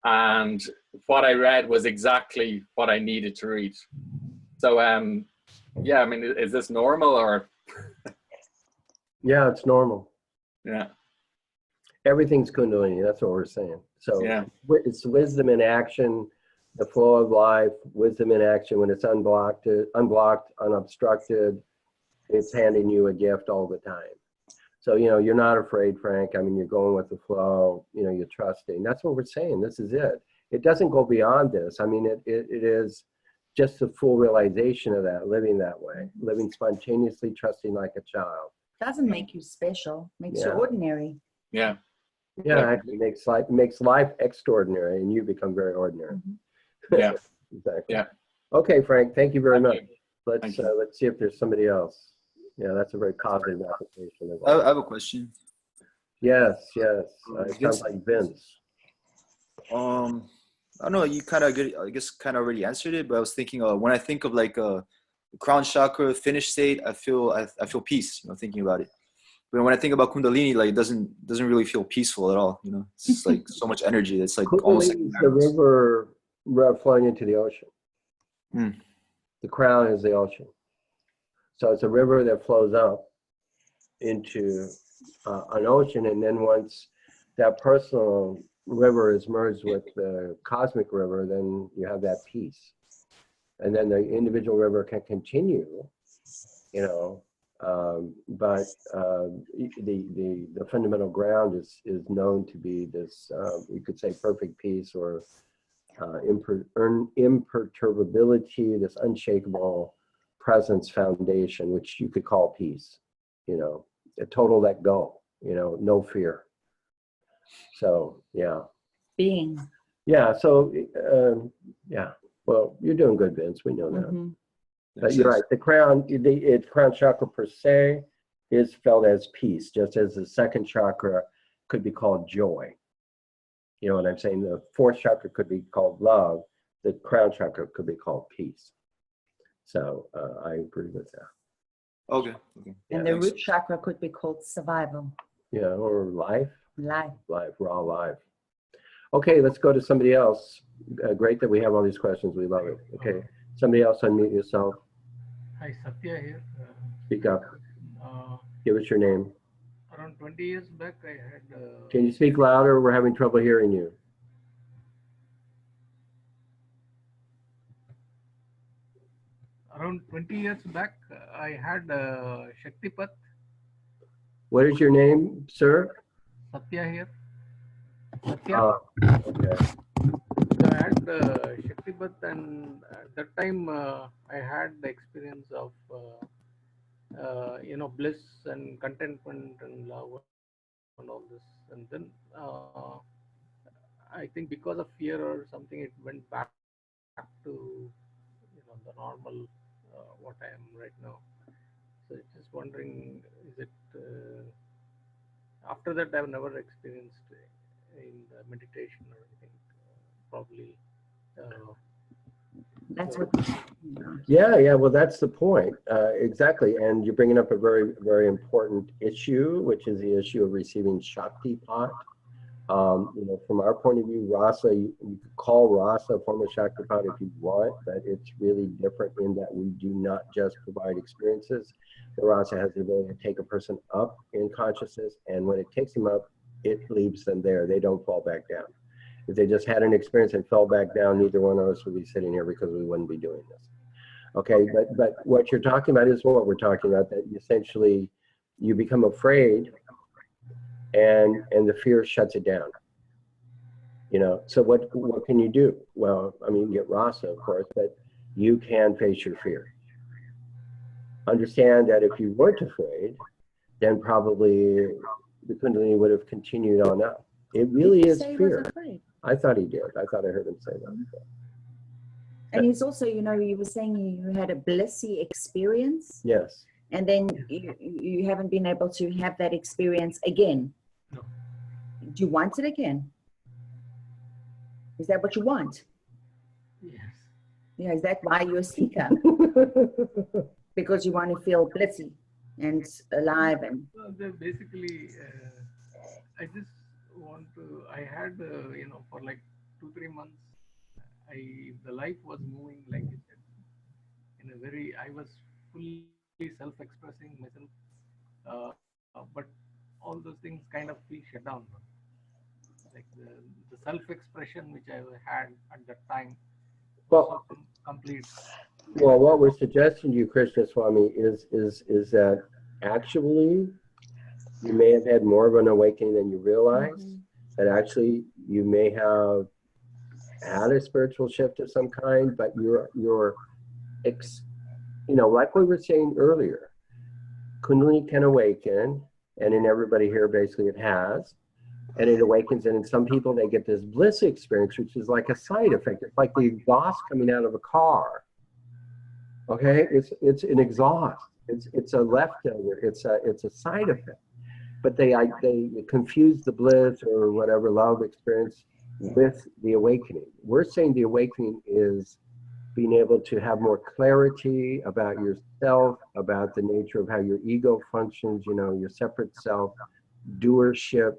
Speaker 5: And what I read was exactly what I needed to read. So yeah, I mean, is this normal or?
Speaker 1: Yeah, it's normal.
Speaker 5: Yeah.
Speaker 1: Everything's Kundalini. That's what we're saying. So
Speaker 5: yeah,
Speaker 1: it's wisdom in action, the flow of life, wisdom in action when it's unblocked, unobstructed. It's handing you a gift all the time. So, you know, you're not afraid, Frank. I mean, you're going with the flow, you know, you're trusting. That's what we're saying. This is it. It doesn't go beyond this. I mean, it is just the full realization of that, living that way, living spontaneously, trusting like a child.
Speaker 2: Doesn't make you special, makes you ordinary.
Speaker 5: Yeah.
Speaker 1: Yeah, actually makes life extraordinary, and you become very ordinary.
Speaker 2: Mm-hmm.
Speaker 5: Yeah.
Speaker 1: Exactly.
Speaker 5: Yeah.
Speaker 1: Okay, Frank. Thank you very much.
Speaker 5: Thank you.
Speaker 1: Let's see if there's somebody else. Yeah, that's a very positive application.
Speaker 6: I have a question.
Speaker 1: Yes. It sounds like Vince.
Speaker 6: I don't know. You kind of, I guess, kind of already answered it. But I was thinking, when I think of like a crown chakra finished state, I feel peace. You know, thinking about it. But when I think about Kundalini, like it doesn't really feel peaceful at all. You know, it's just like so much energy. It's like almost like
Speaker 1: the river flowing into the ocean.
Speaker 6: Mm.
Speaker 1: The crown is the ocean. So it's a river that flows up into an ocean, and then once that personal river is merged with the cosmic river, then you have that peace. And then the individual river can continue, you know, but the fundamental ground is known to be this, you could say, perfect peace or imperturbability, this unshakable presence foundation, which you could call peace, you know, a total let go, you know, no fear. So, yeah.
Speaker 2: Being.
Speaker 1: Yeah, so, yeah. Well, you're doing good, Vince. We know that.
Speaker 2: Mm-hmm.
Speaker 1: But you're right. The crown chakra per se is felt as peace, just as the second chakra could be called joy. You know what I'm saying? The fourth chakra could be called love. The crown chakra could be called peace. So I agree with that.
Speaker 6: Okay.
Speaker 2: And the root chakra could be called survival.
Speaker 1: Yeah, or life.
Speaker 2: Life.
Speaker 1: We're all alive. Okay, let's go to somebody else. Great that we have all these questions. We love it. Okay, somebody else, unmute yourself.
Speaker 7: Hi, Satya here.
Speaker 1: Speak up. Give us your name.
Speaker 7: Around 20 years back, I had...
Speaker 1: Can you speak louder? We're having trouble hearing you.
Speaker 7: Around 20 years back, I had Shaktipat.
Speaker 1: What is your name, sir?
Speaker 7: Satya here. Satya.
Speaker 1: Okay.
Speaker 7: So I had Shaktipat, and at that time I had the experience of you know, bliss and contentment and love and all this. And then I think because of fear or something, it went back to, you know, the normal what I am right now. So just wondering, is it after that I've never experienced in the meditation or anything, probably.
Speaker 2: That's what.
Speaker 1: Yeah. Well, that's the point. Exactly. And you're bringing up a very, very important issue, which is the issue of receiving Shaktipat. You know, from our point of view, RASA, you could call RASA a form of Shaktipat if you want, but it's really different in that we do not just provide experiences. The RASA has the ability to take a person up in consciousness, and when it takes them up, it leaves them there. They don't fall back down. If they just had an experience and fell back down, neither one of us would be sitting here because we wouldn't be doing this. Okay, but what you're talking about is what we're talking about, that essentially you become afraid and the fear shuts it down. You know, so what can you do? Well, I mean, you get RASA, of course, but you can face your fear. Understand that if you weren't afraid, then probably the Kundalini would have continued on up. It really is fear. I thought he did. I thought I heard him say that.
Speaker 2: And he's also, you know, you were saying you had a blissy experience.
Speaker 1: Yes.
Speaker 2: and then you haven't been able to have that experience again.
Speaker 7: No.
Speaker 2: Do you want it again? Is that what you want?
Speaker 7: Yes.
Speaker 2: Yeah, is that why you're a seeker? Because you want to feel blissy and alive and
Speaker 7: So basically, I just want to. I had for like 2-3 months, the life was moving like you said, in a very. I was fully self-expressing myself, but all those things kind of feel shut down. Like the self-expression which I had at that time was
Speaker 1: Well,
Speaker 7: so complete.
Speaker 1: well, what we're suggesting to you, Krishna Swami, is that actually you may have had more of an awakening than you realize. That actually you may have had a spiritual shift of some kind, but like we were saying earlier, Kundalini can awaken, and in everybody here, basically it has, and it awakens, and in some people they get this bliss experience, which is like a side effect. It's like the exhaust coming out of a car. Okay, it's an exhaust. It's a leftover. It's a side effect. But they confuse the bliss or whatever love experience with the awakening. We're saying the awakening is being able to have more clarity about yourself, about the nature of how your ego functions, your separate self, doership,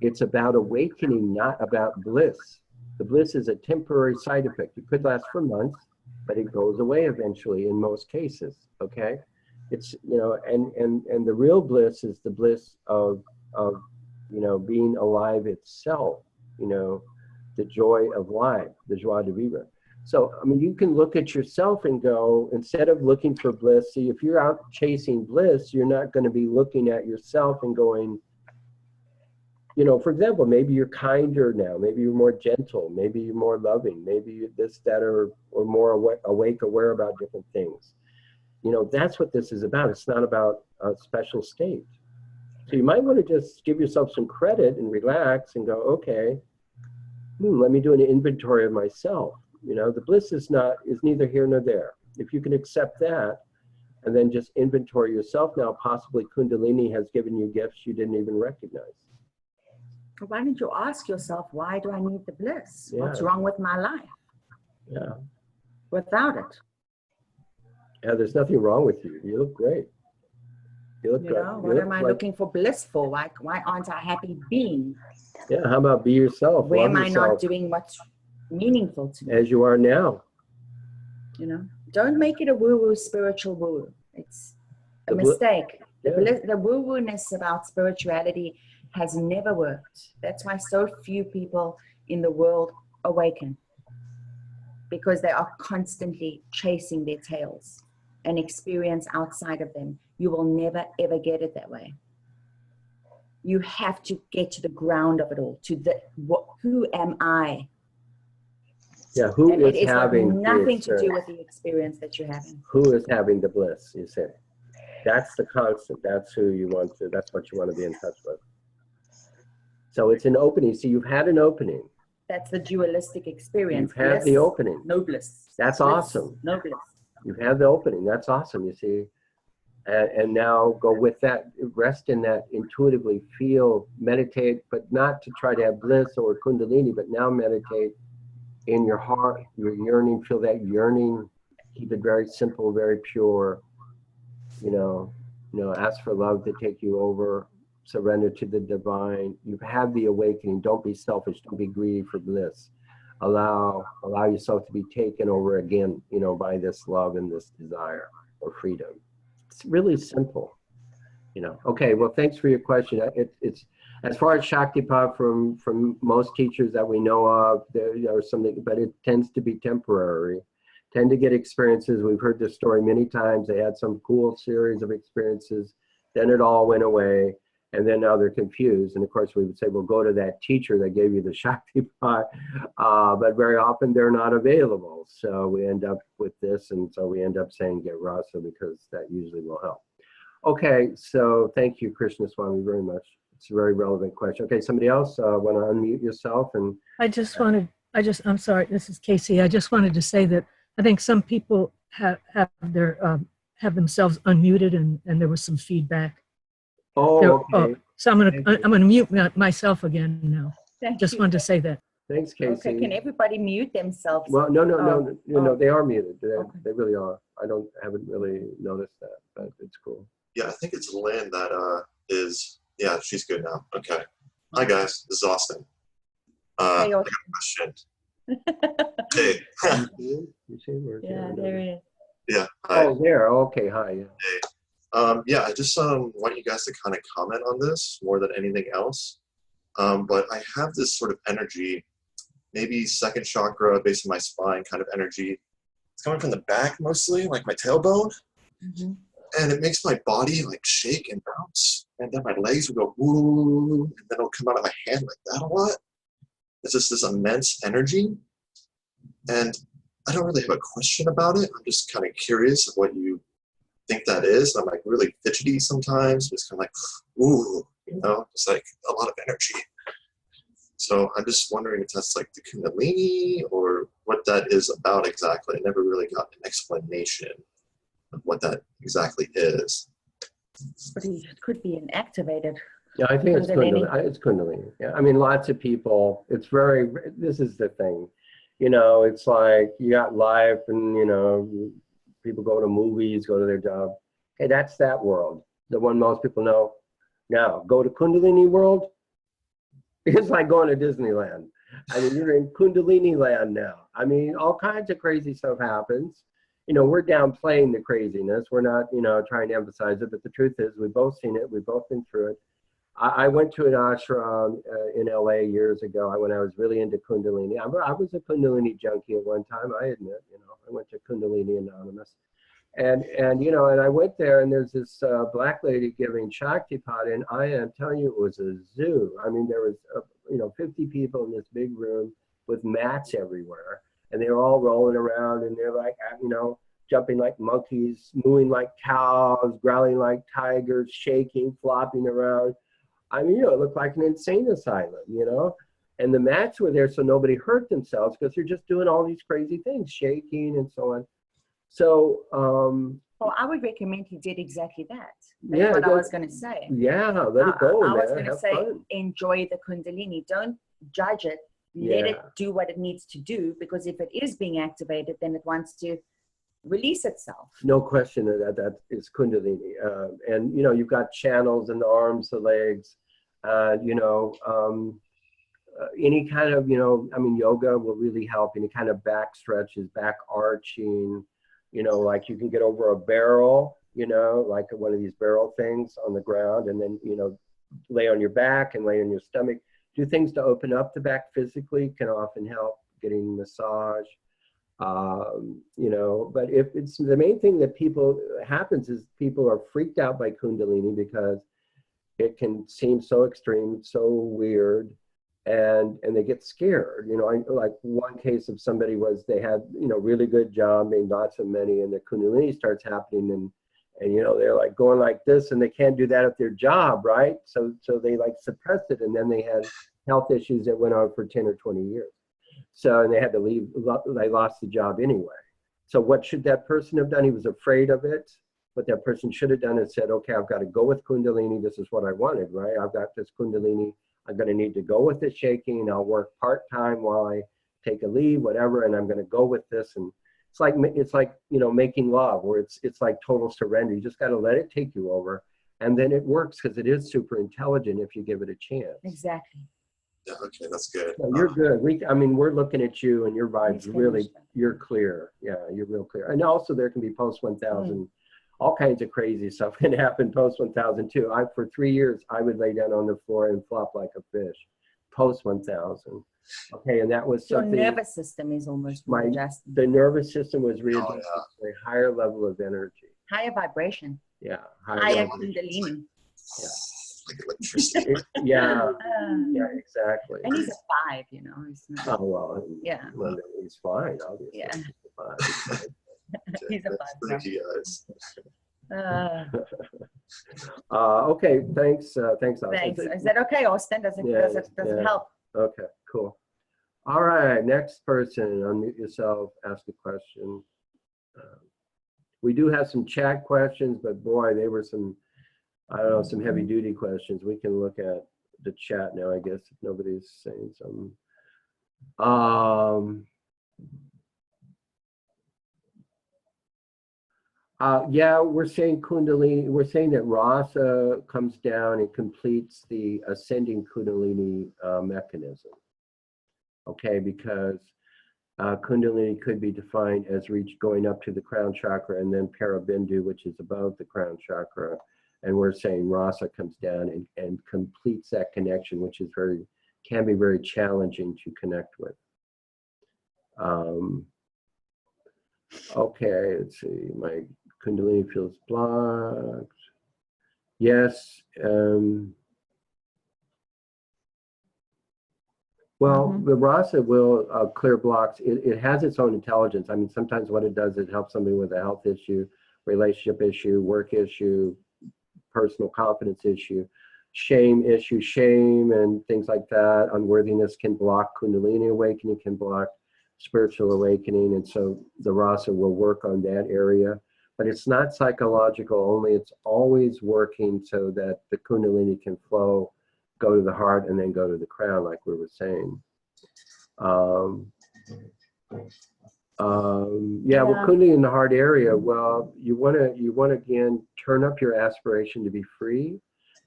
Speaker 1: It's about awakening, not about bliss. The bliss is a temporary side effect. It could last for months, but it goes away eventually in most cases, okay? It's, and the real bliss is the bliss of being alive itself, the joy of life, the joie de vivre. So, you can look at yourself and go, instead of looking for bliss, see, if you're out chasing bliss, you're not going to be looking at yourself and going, for example, maybe you're kinder now, maybe you're more gentle, maybe you're more loving, maybe you're this, that, or more awake, aware about different things. That's what this is about. It's not about a special state. So you might want to just give yourself some credit and relax and go, okay, let me do an inventory of myself. The bliss is neither here nor there. If you can accept that and then just inventory yourself now, possibly Kundalini has given you gifts you didn't even recognize.
Speaker 2: Why don't you ask yourself, why do I need the bliss?
Speaker 1: Yeah.
Speaker 2: What's wrong with my life?
Speaker 1: Yeah.
Speaker 2: Without it.
Speaker 1: Yeah, there's nothing wrong with you. You look great. You look good.
Speaker 2: What am I looking for bliss for? Why aren't I happy being?
Speaker 1: Yeah, how about be yourself?
Speaker 2: Where
Speaker 1: Love
Speaker 2: am I
Speaker 1: yourself
Speaker 2: not doing what's meaningful to me?
Speaker 1: as you are now?
Speaker 2: Don't make it a woo-woo spiritual woo. It's a mistake. The woo-woo-ness about spirituality has never worked. That's why so few people in the world awaken, because they are constantly chasing their tails, an experience outside of them. You will never, ever get it that way. You have to get to the ground of it all, who am I?
Speaker 1: Yeah, who
Speaker 2: and
Speaker 1: is having
Speaker 2: nothing to do with the experience that you're having.
Speaker 1: Who is having the bliss, you say? That's the constant. That's who you want to, that's what you want to be in touch with. So it's an opening. So you've had an opening.
Speaker 2: That's the dualistic experience.
Speaker 1: You've had the opening.
Speaker 2: No bliss.
Speaker 1: That's
Speaker 2: bliss,
Speaker 1: awesome.
Speaker 2: No bliss.
Speaker 1: You've had the opening. That's awesome, you see. And now go with that, rest in that, intuitively feel, meditate, but not to try to have bliss or Kundalini, but now meditate in your heart, your yearning, feel that yearning, keep it very simple, very pure, ask for love to take you over, surrender to the divine. You've had the awakening. Don't be selfish, don't be greedy for bliss. Allow yourself to be taken over again, by this love and this desire or freedom. It's really simple, Okay, well, thanks for your question. It's as far as Shaktipat, from most teachers that we know of, there are something, but it tends to be temporary. Tend to get experiences. We've heard this story many times. They had some cool series of experiences, then it all went away, and then now they're confused. And of course, we would say, well, go to that teacher that gave you the Shaktipat, but very often they're not available. So we end up with this, and so we end up saying get RASA because that usually will help. Okay, so thank you, Krishna Swami, very much. It's a very relevant question. Okay, somebody else want to unmute yourself? And
Speaker 8: I'm sorry, this is Casey. I just wanted to say that I think some people have their have themselves unmuted, and there was some feedback.
Speaker 1: Oh, okay.
Speaker 8: So I'm gonna mute myself again now.
Speaker 2: Thank
Speaker 8: Just
Speaker 2: you.
Speaker 8: wanted to say that.
Speaker 1: Thanks, Casey.
Speaker 2: Okay, can everybody mute themselves?
Speaker 1: Well, no,
Speaker 2: Oh.
Speaker 1: they are muted.
Speaker 2: Okay.
Speaker 1: They really are. Haven't really noticed that, but it's cool.
Speaker 9: Yeah, I think it's Lynn that is, yeah, she's good now. Okay. Hi, guys. This is Austin. I
Speaker 2: Hey,
Speaker 9: got a question. Hey.
Speaker 1: You see where?
Speaker 2: Yeah, there it is.
Speaker 9: Yeah. Hi.
Speaker 1: Oh, there. Okay. Hi. Yeah.
Speaker 9: Hey. Yeah, I just want you guys to kind of comment on this more than anything else. But I have this sort of energy, maybe second chakra, base of my spine kind of energy. It's coming from the back mostly, like my tailbone.
Speaker 2: Mm-hmm.
Speaker 9: And it makes my body like shake and bounce. And then my legs will go, ooh, and then it'll come out of my hand like that a lot. It's just this immense energy. And I don't really have a question about it. I'm just kind of curious of what you think that is. I'm like really fidgety sometimes. Just kind of like, ooh, you know, it's like a lot of energy. So I'm just wondering if that's like the Kundalini or what that is about exactly. I never really got an explanation of what that exactly is.
Speaker 2: But it could be an activated.
Speaker 1: Yeah, I think it's
Speaker 2: Kundalini.
Speaker 1: Kundalini. It's Kundalini. Yeah, I mean, lots of people. It's very. This is the thing. You know, it's like you got life, and you know, people go to movies, go to their job. Hey, that's that world. The one most people know. Now, go to Kundalini world. It's like going to Disneyland. I mean, you're in Kundalini land now. I mean, all kinds of crazy stuff happens. You know, we're downplaying the craziness. We're not, you know, trying to emphasize it. But the truth is, we've both seen it. We've both been through it. I went to an ashram in LA years ago when I was really into Kundalini. I was a Kundalini junkie at one time, I admit. You know, I went to Kundalini Anonymous. And you know, and I went there, and there's this black lady giving Shaktipat, and I am telling you, it was a zoo. I mean, there was, you know, 50 people in this big room with mats everywhere, and they were all rolling around, and they're like, you know, jumping like monkeys, mooing like cows, growling like tigers, shaking, flopping around. I mean, you know, it looked like an insane asylum, you know, and the mats were there so nobody hurt themselves because they're just doing all these crazy things, shaking and so on. So,
Speaker 2: well, I would recommend he did exactly that. That's
Speaker 1: yeah,
Speaker 2: what I was going to say.
Speaker 1: Yeah, let it go,
Speaker 2: I
Speaker 1: man.
Speaker 2: was going to
Speaker 1: Have
Speaker 2: say,
Speaker 1: fun.
Speaker 2: enjoy the Kundalini. Don't judge it. Let it
Speaker 1: Yeah.
Speaker 2: do what it needs to do, because if it is being activated, then it wants to release itself.
Speaker 1: No question that is Kundalini. And, you know, you've got channels in the arms, the legs, you know, any kind of, you know, I mean, yoga will really help. Any kind of back stretches, back arching, you know, like you can get over a barrel, you know, like one of these barrel things on the ground, and then, you know, lay on your back and lay on your stomach. Do things to open up the back physically can often help. Getting massage, you know, but if it's the main thing that happens is people are freaked out by Kundalini because it can seem so extreme, so weird, and they get scared. You know, like one case of somebody was, they had, you know, really good job, made lots of money, and the Kundalini starts happening, and you know, they're like going like this, and they can't do that at their job, right? So they like suppressed it, and then they had health issues that went on for 10 or 20 years. So, and they had to leave, they lost the job anyway. So what should that person have done? He was afraid of it. What that person should have done is said, okay, I've got to go with Kundalini. This is what I wanted, right? I've got this Kundalini. I'm going to need to go with the shaking. I'll work part-time while I take a leave, whatever, and I'm going to go with this. And it's like, you know, making love, where it's like total surrender. You just got to let it take you over. And then it works, because it is super intelligent if you give it a chance.
Speaker 2: Exactly.
Speaker 9: Yeah, okay, that's good.
Speaker 1: So you're good. I mean, we're looking at you, and your vibe's
Speaker 2: He's
Speaker 1: really,
Speaker 2: finished.
Speaker 1: you're clear. Yeah, you're real clear. And also there can be post 1000, all kinds of crazy stuff can happen post 1000 too. For 3 years, I would lay down on the floor and flop like a fish, post 1000. Okay, and that was
Speaker 2: Your
Speaker 1: something.
Speaker 2: nervous system is almost readjusted.
Speaker 1: The nervous system was readjusted to a higher level of energy.
Speaker 2: Higher vibration.
Speaker 1: Yeah,
Speaker 2: Higher
Speaker 1: level.
Speaker 2: Kundalini.
Speaker 1: Yeah.
Speaker 9: Like electricity.
Speaker 1: Yeah, yeah, exactly.
Speaker 2: And he's a 5, you know. He's not,
Speaker 1: Oh, well,
Speaker 2: yeah.
Speaker 1: well, he's fine, obviously.
Speaker 2: Yeah.
Speaker 1: He's fine.
Speaker 2: He's a 5.
Speaker 9: Thank you, guys.
Speaker 1: Okay, thanks, Austin.
Speaker 2: Thanks. Is that okay, Austin? Does it help?
Speaker 1: Okay, cool. All right, next person, unmute yourself, ask a question. We do have some chat questions, but boy, they were some, I don't know, some heavy duty questions. We can look at the chat now, I guess, if nobody's saying something. Yeah, we're saying Kundalini, we're saying that Rasa comes down and completes the ascending Kundalini mechanism. Okay, because Kundalini could be defined as going up to the crown chakra and then Parabindu, which is above the crown chakra. And we're saying Rasa comes down and completes that connection, which is can be very challenging to connect with. Okay, let's see, my Kundalini feels blocked. Yes. Well, the Rasa will clear blocks. It has its own intelligence. I mean, sometimes what it does is help somebody with a health issue, relationship issue, work issue, personal confidence issue, shame issue, shame and things like that. Unworthiness can block Kundalini awakening, can block spiritual awakening. And so the Rasa will work on that area. But it's not psychological only. It's always working so that the Kundalini can flow, go to the heart, and then go to the crown, like we were saying. Yeah, well, Kundalini in the heart area. Well, you want to again turn up your aspiration to be free.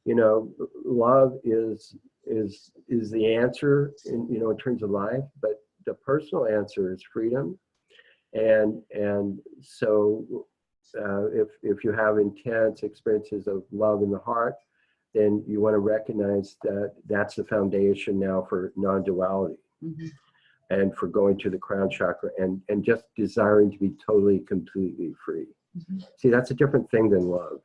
Speaker 1: You know, love is the answer in terms of life, but the personal answer is freedom. And so if you have intense experiences of love in the heart, then you want to recognize that that's the foundation now for non-duality. And for going to the crown chakra and just desiring to be totally, completely free. See, that's a different thing than love.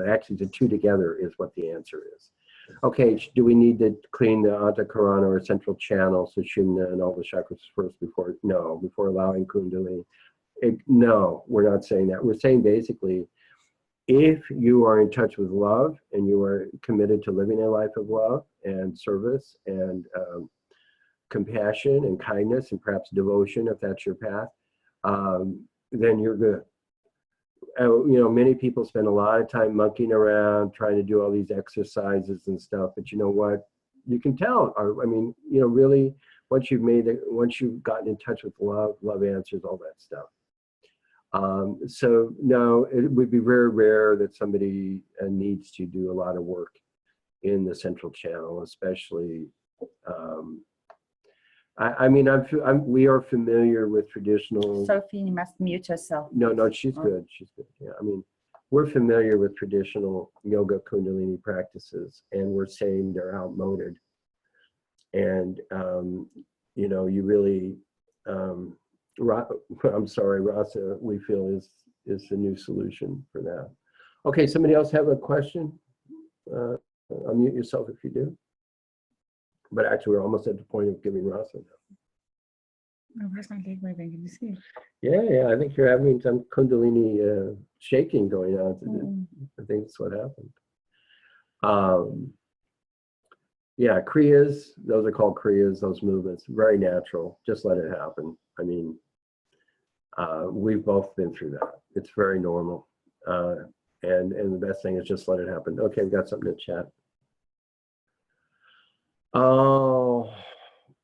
Speaker 1: Actually the two together is what the answer is. Okay, do we need to clean the Antakarana or central channel, Sushumna, and all the chakras first before allowing Kundalini? No, we're not saying that. We're saying basically, if you are in touch with love and you are committed to living a life of love and service and compassion and kindness and perhaps devotion, if that's your path, then you're good. Many people spend a lot of time monkeying around trying to do all these exercises and stuff, but you know what? You can tell. Really, once you've gotten in touch with love answers all that stuff. So no, it would be very rare that somebody needs to do a lot of work in the central channel, especially. We are familiar with traditional.
Speaker 2: Sophie, you must mute herself.
Speaker 1: No, she's good. She's good. Yeah, we're familiar with traditional yoga Kundalini practices, and we're saying they're outmoded. And you really, I'm sorry, Rasa, we feel is the new solution for that. Okay, somebody else have a question? Unmute yourself if you do. But actually, we're almost at the point of giving Rasa now.
Speaker 2: Oh, where's my leg moving? Can you see?
Speaker 1: Yeah, I think you're having some Kundalini shaking going on. I think that's what happened. Yeah, Kriyas, those are called Kriyas, those movements, very natural. Just let it happen. We've both been through that. It's very normal. And the best thing is just let it happen. Okay, we've got something to chat. Oh,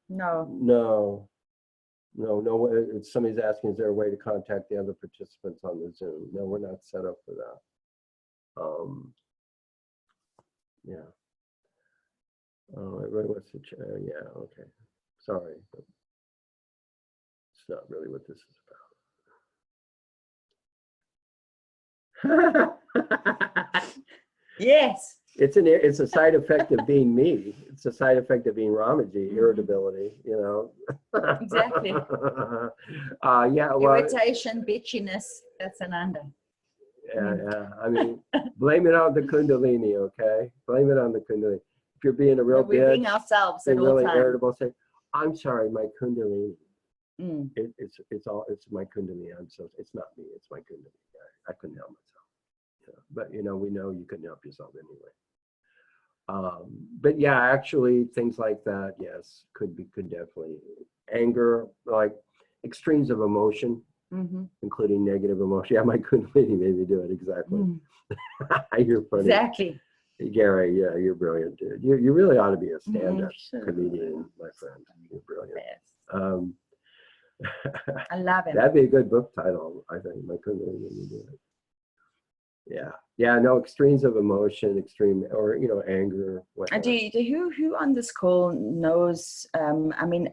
Speaker 1: no. Somebody's asking, is there a way to contact the other participants on the Zoom? No, we're not set up for that. Yeah. Everybody wants to chat. Yeah, okay. Sorry, but it's not really what this is about.
Speaker 2: Yes.
Speaker 1: It's a side effect of being me. It's a side effect of being Ramaji, irritability,
Speaker 2: Exactly.
Speaker 1: Yeah. Well,
Speaker 2: irritation, bitchiness, that's Ananda.
Speaker 1: Yeah. Blame it on the Kundalini, okay? Blame it on the Kundalini. If you're being a real bitch,
Speaker 2: being ourselves at all
Speaker 1: really
Speaker 2: times.
Speaker 1: irritable, say, I'm sorry, my Kundalini.
Speaker 2: Mm.
Speaker 1: It's my Kundalini. It's not me. It's my Kundalini. I couldn't help myself. But we know you couldn't help yourself anyway. But yeah, actually things like that, yes, could definitely. Anger, like extremes of emotion, including negative emotion. Yeah, my Kundalini made me do it, exactly. You're funny.
Speaker 2: Exactly.
Speaker 1: Gary, yeah, you're brilliant, dude. You really ought to be a stand-up comedian, my friend. You're brilliant.
Speaker 2: I love it.
Speaker 1: That'd be a good book title, I think. My Kundalini made me do it. Yeah, no, extremes of emotion, extreme, or, you know, anger.
Speaker 2: Who on this call knows, I mean,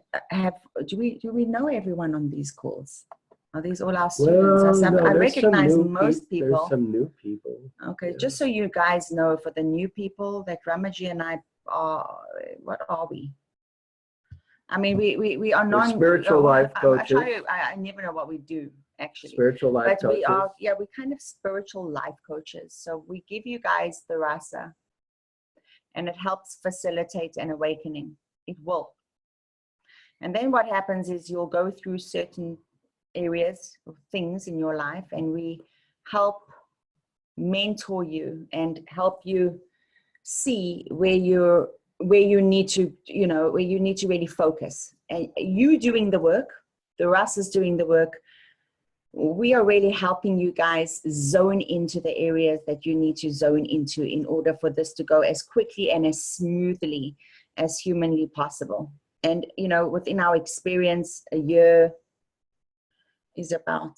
Speaker 2: do we know everyone on these calls? Are these all our students?
Speaker 1: Well, no,
Speaker 2: I recognize most people.
Speaker 1: There's some new people.
Speaker 2: Okay, just so you guys know, for the new people, that Ramaji and I are, what are we? I mean, we are non
Speaker 1: spiritual life coaches.
Speaker 2: I never know what we do, actually.
Speaker 1: Spiritual life coaches.
Speaker 2: But we're kind of spiritual life coaches. So we give you guys the RASA, and it helps facilitate an awakening. It will. And then what happens is you'll go through certain areas of things in your life, and we help mentor you and help you see where you need to, you know, where you need to really focus. And you doing the work, the RASA is doing the work. We are really helping you guys zone into the areas that you need to zone into in order for this to go as quickly and as smoothly as humanly possible. And, you know, within our experience, a year is about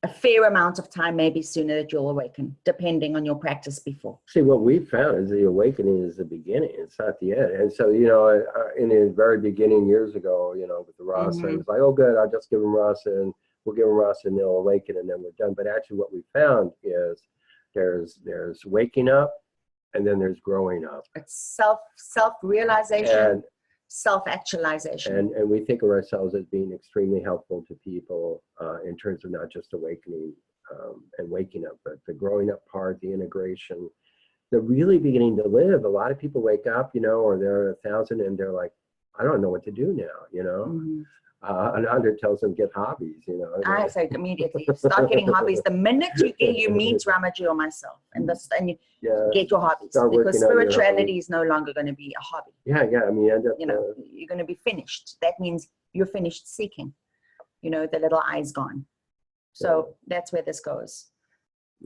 Speaker 2: a fair amount of time, maybe sooner, that you'll awaken, depending on your practice before.
Speaker 1: See, what we found is the awakening is the beginning. It's not the end. And so, you know, in the very beginning years ago, you know, with the RASA, it was like, oh, good, I'll just give them RASA and we'll give them RASA and they'll awaken and then we're done. But actually what we found is there's waking up and then there's growing up.
Speaker 2: It's self-realization, self-actualization.
Speaker 1: And we think of ourselves as being extremely helpful to people in terms of not just awakening and waking up, but the growing up part, the integration, the really beginning to live. A lot of people wake up, you know, or they're 1,000 and they're like, I don't know what to do now, you know. Ananda tells them, get hobbies, you know.
Speaker 2: I say immediately, start getting hobbies. The minute you meet Ramaji or myself, and you get your hobbies, because spirituality is no longer going to be a hobby.
Speaker 1: Yeah, I mean,
Speaker 2: you know, you're going to be finished. That means you're finished seeking. You know, the little eye's gone. So that's where this goes.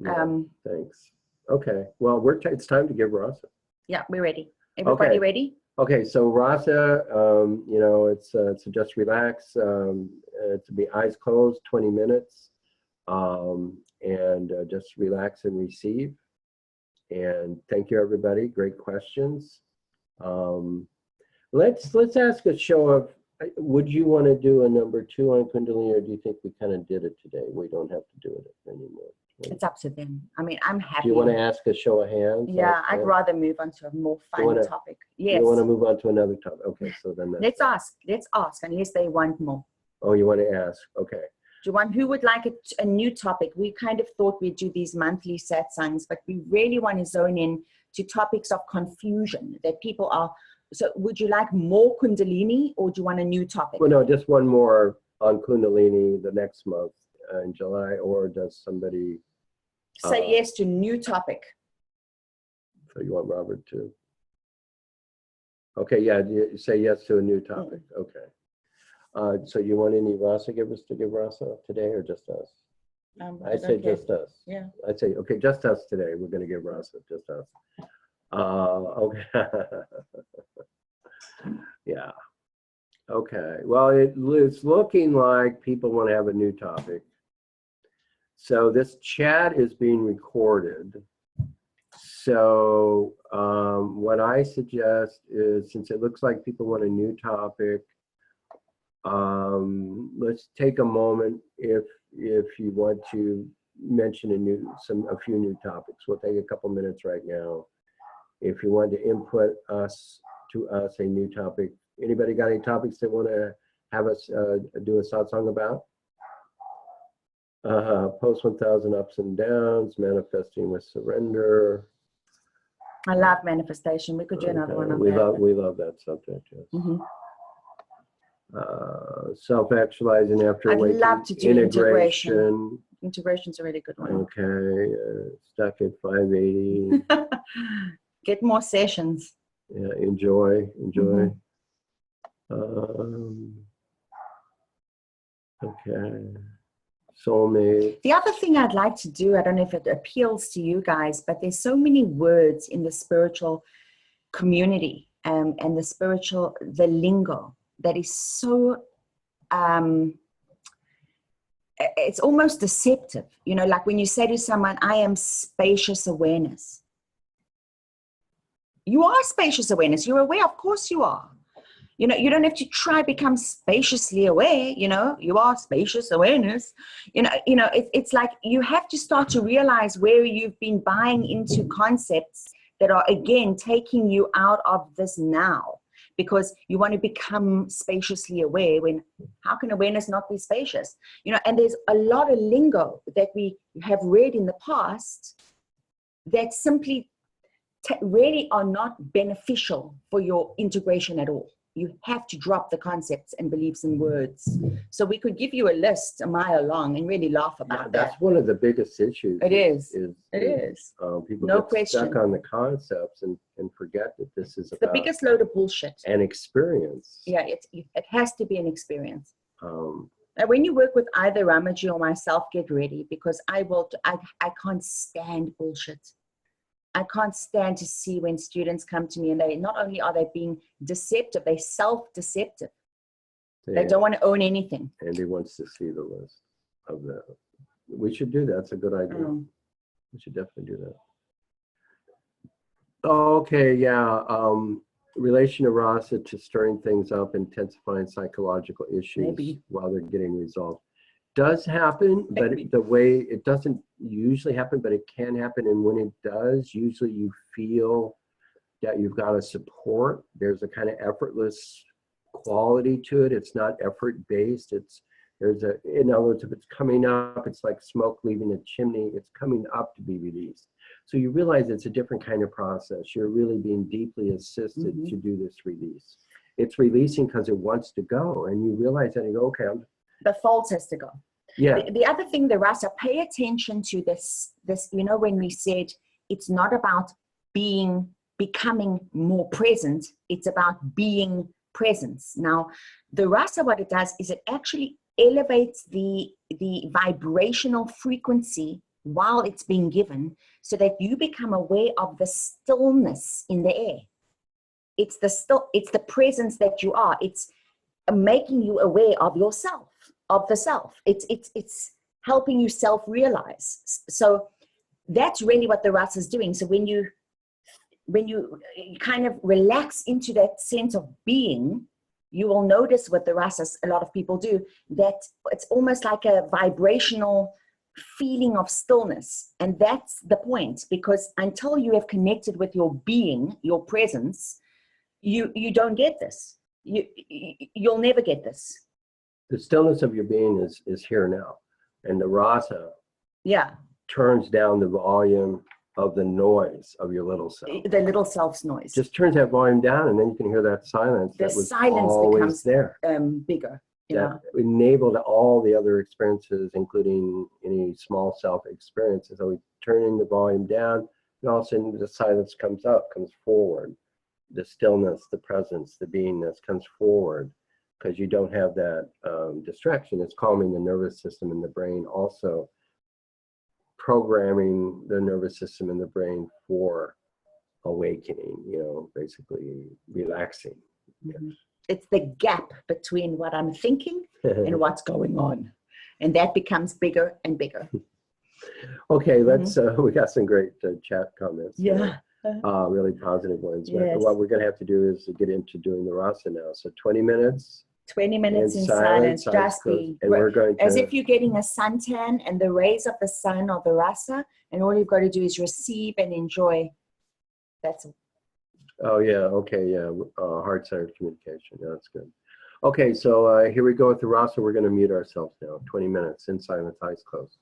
Speaker 1: Thanks. Okay, well, it's time to give RASA.
Speaker 2: Yeah, we're ready. Everybody ready?
Speaker 1: Okay, so RASA, you know, it's just relax. It's to be eyes closed, 20 minutes, and just relax and receive. And thank you, everybody. Great questions. Let's ask a show of. Would you want to do a number 2 on Kundalini, or do you think we kind of did it today? We don't have to do it anymore.
Speaker 2: It's up to them. I mean, I'm happy.
Speaker 1: Do you want to ask a show of hands?
Speaker 2: Yeah, I'd rather move on to a more fun topic. Yes.
Speaker 1: You want to move on to another topic? Okay, so then
Speaker 2: let's ask, unless they want more.
Speaker 1: Oh, you want to ask? Okay.
Speaker 2: Who would like a new topic? We kind of thought we'd do these monthly satsangs, but we really want to zone in to topics of confusion that people are. So would you like more Kundalini, or do you want a new topic?
Speaker 1: Well, no, just one more on Kundalini the next month in July, or does somebody
Speaker 2: say yes to new topic?
Speaker 1: So you want Robert to? Okay, yeah, you say yes to a new topic. Okay. So you want any RASA givers to give RASA today, or just us? I'd say just us.
Speaker 2: Yeah.
Speaker 1: I'd say, okay, just us today. We're going to give RASA, just us. Okay. Yeah. Okay. Well, it's looking like people want to have a new topic. So this chat is being recorded. So what I suggest is, since it looks like people want a new topic, let's take a moment if you want to mention a few new topics. We'll take a couple minutes right now. If you want to input to us a new topic. Anybody got any topics they want to have us do a satsang about? Post 1,000 ups and downs, manifesting with surrender.
Speaker 2: I love manifestation. We could do another one on that.
Speaker 1: We love that subject, yes. Self-actualizing after awakening.
Speaker 2: I'd love to do integration. Integration's a really good one.
Speaker 1: Okay, stuck at 580.
Speaker 2: Get more sessions.
Speaker 1: Yeah, enjoy. Okay. Soulmate.
Speaker 2: The other thing I'd like to do, I don't know if it appeals to you guys, but there's so many words in the spiritual community and the lingo that is so, it's almost deceptive. You know, like when you say to someone, I am spacious awareness. You are spacious awareness. You're aware. Of course you are. You know, you don't have to try become spaciously aware. You know, you are spacious awareness. It's like you have to start to realize where you've been buying into concepts that are, again, taking you out of this now, because you want to become spaciously aware. When, how can awareness not be spacious? You know, and there's a lot of lingo that we have read in the past that simply really are not beneficial for your integration at all. You have to drop the concepts and beliefs in words. So we could give you a list a mile long and really laugh about that.
Speaker 1: That's one of the biggest issues.
Speaker 2: It is.
Speaker 1: People
Speaker 2: No
Speaker 1: get
Speaker 2: question.
Speaker 1: stuck on the concepts and forget that this is
Speaker 2: It's the
Speaker 1: about
Speaker 2: biggest load of bullshit.
Speaker 1: an experience.
Speaker 2: Yeah, it has to be an experience.
Speaker 1: Um,
Speaker 2: Now, when you work with either Ramaji or myself, get ready, because I can't stand bullshit. I can't stand to see when students come to me and they not only are they being deceptive, they're self-deceptive. They don't want to own anything.
Speaker 1: Andy wants to see the list of that. We should do that. That's a good idea. We should definitely do that. Okay, yeah. Relation to RASA to stirring things up, intensifying psychological issues while they're getting resolved. Does happen, but the way it doesn't usually happen, but it can happen. And when it does, usually you feel that you've got a support. There's a kind of effortless quality to it. It's not effort based. In other words, if it's coming up, it's like smoke leaving a chimney. It's coming up to be released. So you realize it's a different kind of process. You're really being deeply assisted to do this release. It's releasing because it wants to go, and you realize that you go, okay,
Speaker 2: the fault has to go.
Speaker 1: Yeah.
Speaker 2: The other thing, the RASA, pay attention to this, you know, when we said it's not about becoming more present, it's about being presence. Now, the RASA, what it does is it actually elevates the vibrational frequency while it's being given, so that you become aware of the stillness in the air. It's the presence that you are. It's making you aware of yourself, of the self. It's helping you self-realize. So that's really what the RASA is doing. So when you kind of relax into that sense of being, you will notice what the RASAs, a lot of people do, that it's almost like a vibrational feeling of stillness. And that's the point, because until you have connected with your being, your presence, you don't get this. You'll never get this.
Speaker 1: The stillness of your being is here now. And the RASA turns down the volume of the noise of your little self.
Speaker 2: The little self's noise.
Speaker 1: Just turns that volume down, and then you can hear that silence
Speaker 2: The
Speaker 1: that was
Speaker 2: silence
Speaker 1: always
Speaker 2: becomes
Speaker 1: there.
Speaker 2: Bigger.
Speaker 1: That enabled all the other experiences, including any small self experiences. So we turning the volume down, and all of a sudden the silence comes forward. The stillness, the presence, the beingness comes forward, because you don't have that distraction. It's calming the nervous system and the brain, also programming the nervous system and the brain for awakening, you know, basically relaxing.
Speaker 2: It's the gap between what I'm thinking and what's going on. And that becomes bigger and bigger.
Speaker 1: Okay, let's, we got some great chat comments.
Speaker 2: Yeah.
Speaker 1: Really positive ones. But
Speaker 2: Yes.
Speaker 1: what we're going to have to do is to get into doing the RASA now. So 20 minutes.
Speaker 2: 20 minutes in silence, just be,
Speaker 1: and we're going to,
Speaker 2: as if you're getting a suntan and the rays of the sun or the RASA, and all you've got to do is receive and enjoy. That's it.
Speaker 1: oh yeah, okay, yeah, heart-centered communication. Yeah, that's good. Okay, so here we go with the RASA. We're going to mute ourselves now. 20 minutes in silence, eyes closed.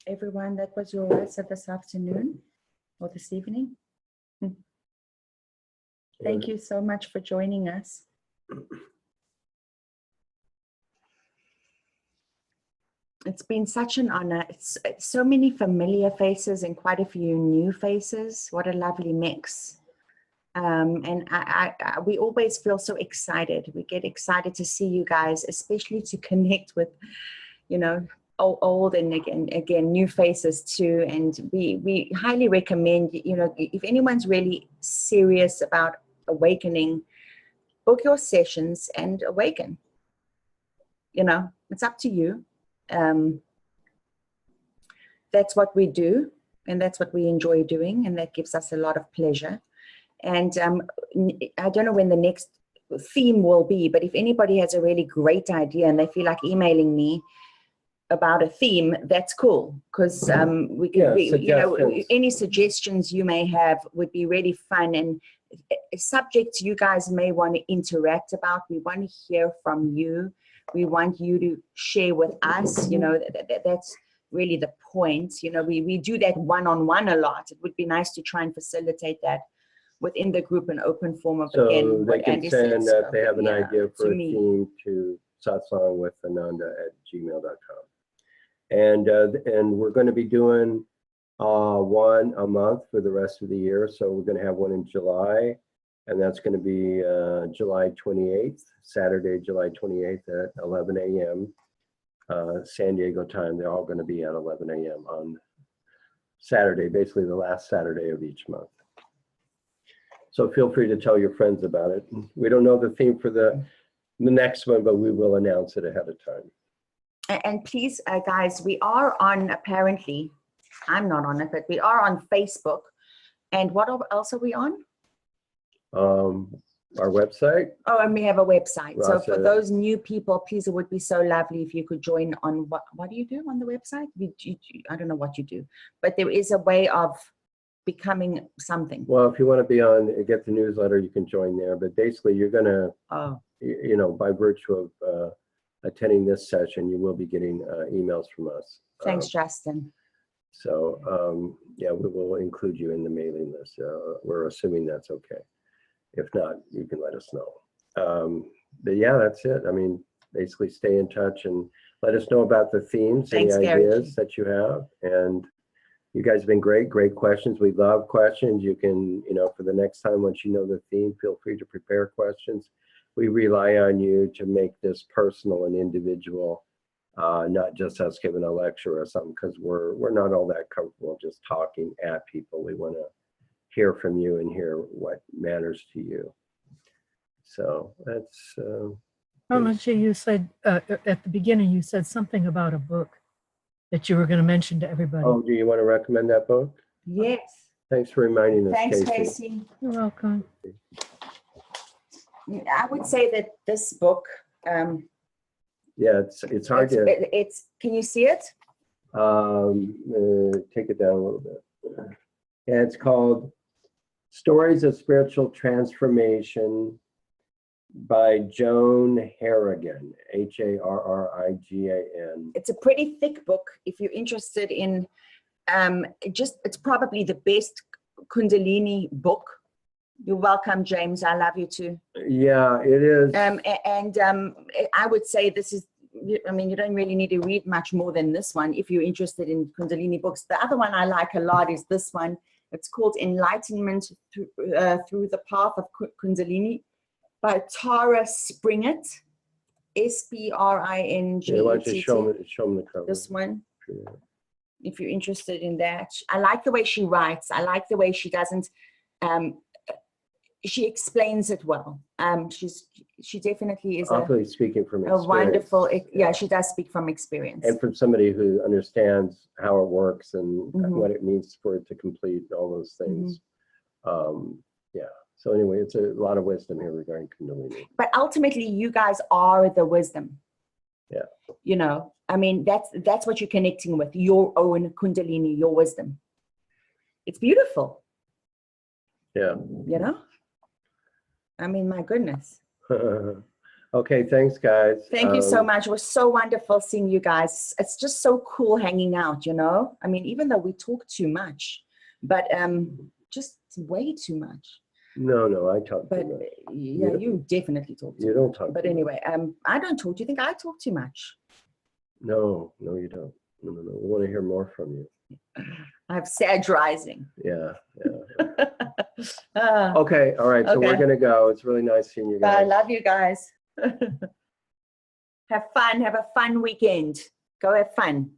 Speaker 2: everyone, that was your rasa this afternoon or this evening. Thank you so much for joining us. It's been such an honor. It's so many familiar faces and quite a few new faces. What a lovely mix. And we always feel so excited. We get excited to see you guys, especially to connect with, you know, old and again new faces too. And we highly recommend, you know, if anyone's really serious about awakening, book your sessions and awaken. You know, it's up to you. That's what we do, and that's what we enjoy doing, and that gives us a lot of pleasure. And I don't know when the next theme will be, but if anybody has a really great idea and they feel like emailing me about a theme, that's cool, because we can, you know, any suggestions you may have would be really fun, and subjects you guys may want to interact about. We want to hear from you. We want you to share with us, you know, that's really the point. You know, we do that one-on-one a lot. It would be nice to try and facilitate that within the group in open form of,
Speaker 1: so
Speaker 2: again,
Speaker 1: they can send that they have an idea for a
Speaker 2: me.
Speaker 1: theme to satsangwithananda@gmail.com. And we're going to be doing one a month for the rest of the year. So we're going to have one in July, and that's going to be July 28th, Saturday, July 28th at 11 a.m. San Diego time. They're all going to be at 11 a.m. on Saturday, basically the last Saturday of each month. So feel free to tell your friends about it. We don't know the theme for the next one, but we will announce it ahead of time.
Speaker 2: And please, guys, we are on, apparently, I'm not on it, but we are on Facebook. And what else are we on?
Speaker 1: Our website.
Speaker 2: Oh, and we have a website. So
Speaker 1: RASA.
Speaker 2: for those new people, please, it would be so lovely if you could join on, what do you do on the website? I don't know what you do, but there is a way of becoming something.
Speaker 1: Well, if you want to be on, get the newsletter, you can join there. But basically, you're going to, you know, by virtue of attending this session, you will be getting emails from us.
Speaker 2: Thanks, Justin.
Speaker 1: So, yeah, we will include you in the mailing list. We're assuming that's okay. If not, you can let us know. But yeah, that's it. I mean, basically stay in touch and let us know about the themes, any ideas that you have. And you guys have been great questions. We love questions. You can, you know, for the next time, once you know the theme, feel free to prepare questions. We rely on you to make this personal and individual, not just us giving a lecture or something, because we're not all that comfortable just talking at people. We want to hear from you and hear what matters to you. So that's
Speaker 8: Ramaji, you said at the beginning, you said something about a book that you were going to mention to everybody.
Speaker 1: Oh, do you want to recommend that book?
Speaker 2: Yes.
Speaker 1: Thanks for reminding us.
Speaker 2: Thanks,
Speaker 1: Casey.
Speaker 2: Casey.
Speaker 8: You're welcome.
Speaker 2: I would say that this book,
Speaker 1: yeah, it's hard to.
Speaker 2: Can you see it?
Speaker 1: Take it down a little bit. Yeah, it's called Stories of Spiritual Transformation by Joan Harrigan, Harrigan.
Speaker 2: It's a pretty thick book. If you're interested in, it's probably the best Kundalini book. You're welcome, James. I love you too.
Speaker 1: Yeah, it is.
Speaker 2: I would say this is, I mean, you don't really need to read much more than this one if you're interested in Kundalini books. The other one I like a lot is this one. It's called Enlightenment Through the Path of Kundalini by Tara Springett, S-P-R-I-N-G-E-T-T.
Speaker 1: Yeah, why don't you show them the cover?
Speaker 2: This one, if you're interested in that. I like the way she writes. I like the way she doesn't, she explains it well. She definitely is
Speaker 1: speaking from experience.
Speaker 2: A wonderful, yeah, she does speak from experience.
Speaker 1: And from somebody who understands how it works and what it means for it to complete all those things. Yeah. So anyway, it's a lot of wisdom here regarding Kundalini.
Speaker 2: But ultimately, you guys are the wisdom.
Speaker 1: Yeah.
Speaker 2: You know, I mean, that's what you're connecting with, your own Kundalini, your wisdom. It's beautiful.
Speaker 1: Yeah.
Speaker 2: You know? I mean, my goodness.
Speaker 1: Okay, thanks, guys.
Speaker 2: Thank you so much. It was so wonderful seeing you guys. It's just so cool hanging out, you know? I mean, even though we talk too much, but just way too much.
Speaker 1: No, I talk
Speaker 2: But
Speaker 1: too much.
Speaker 2: yeah, you definitely talk too
Speaker 1: You
Speaker 2: much.
Speaker 1: don't talk.
Speaker 2: But
Speaker 1: too
Speaker 2: anyway, I don't talk. Do you think I talk too much?
Speaker 1: much. No, you don't. No. We want to hear more from you.
Speaker 2: I have Sag rising.
Speaker 1: Yeah.
Speaker 2: Ah,
Speaker 1: Okay, all right. So we're
Speaker 2: Okay.
Speaker 1: gonna go. It's really nice seeing you
Speaker 2: I
Speaker 1: guys.
Speaker 2: love you guys. Have fun. Have a fun weekend. Go have fun.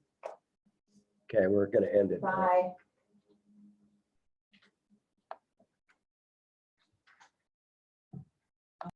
Speaker 1: Okay, we're gonna end it. now.
Speaker 2: Bye.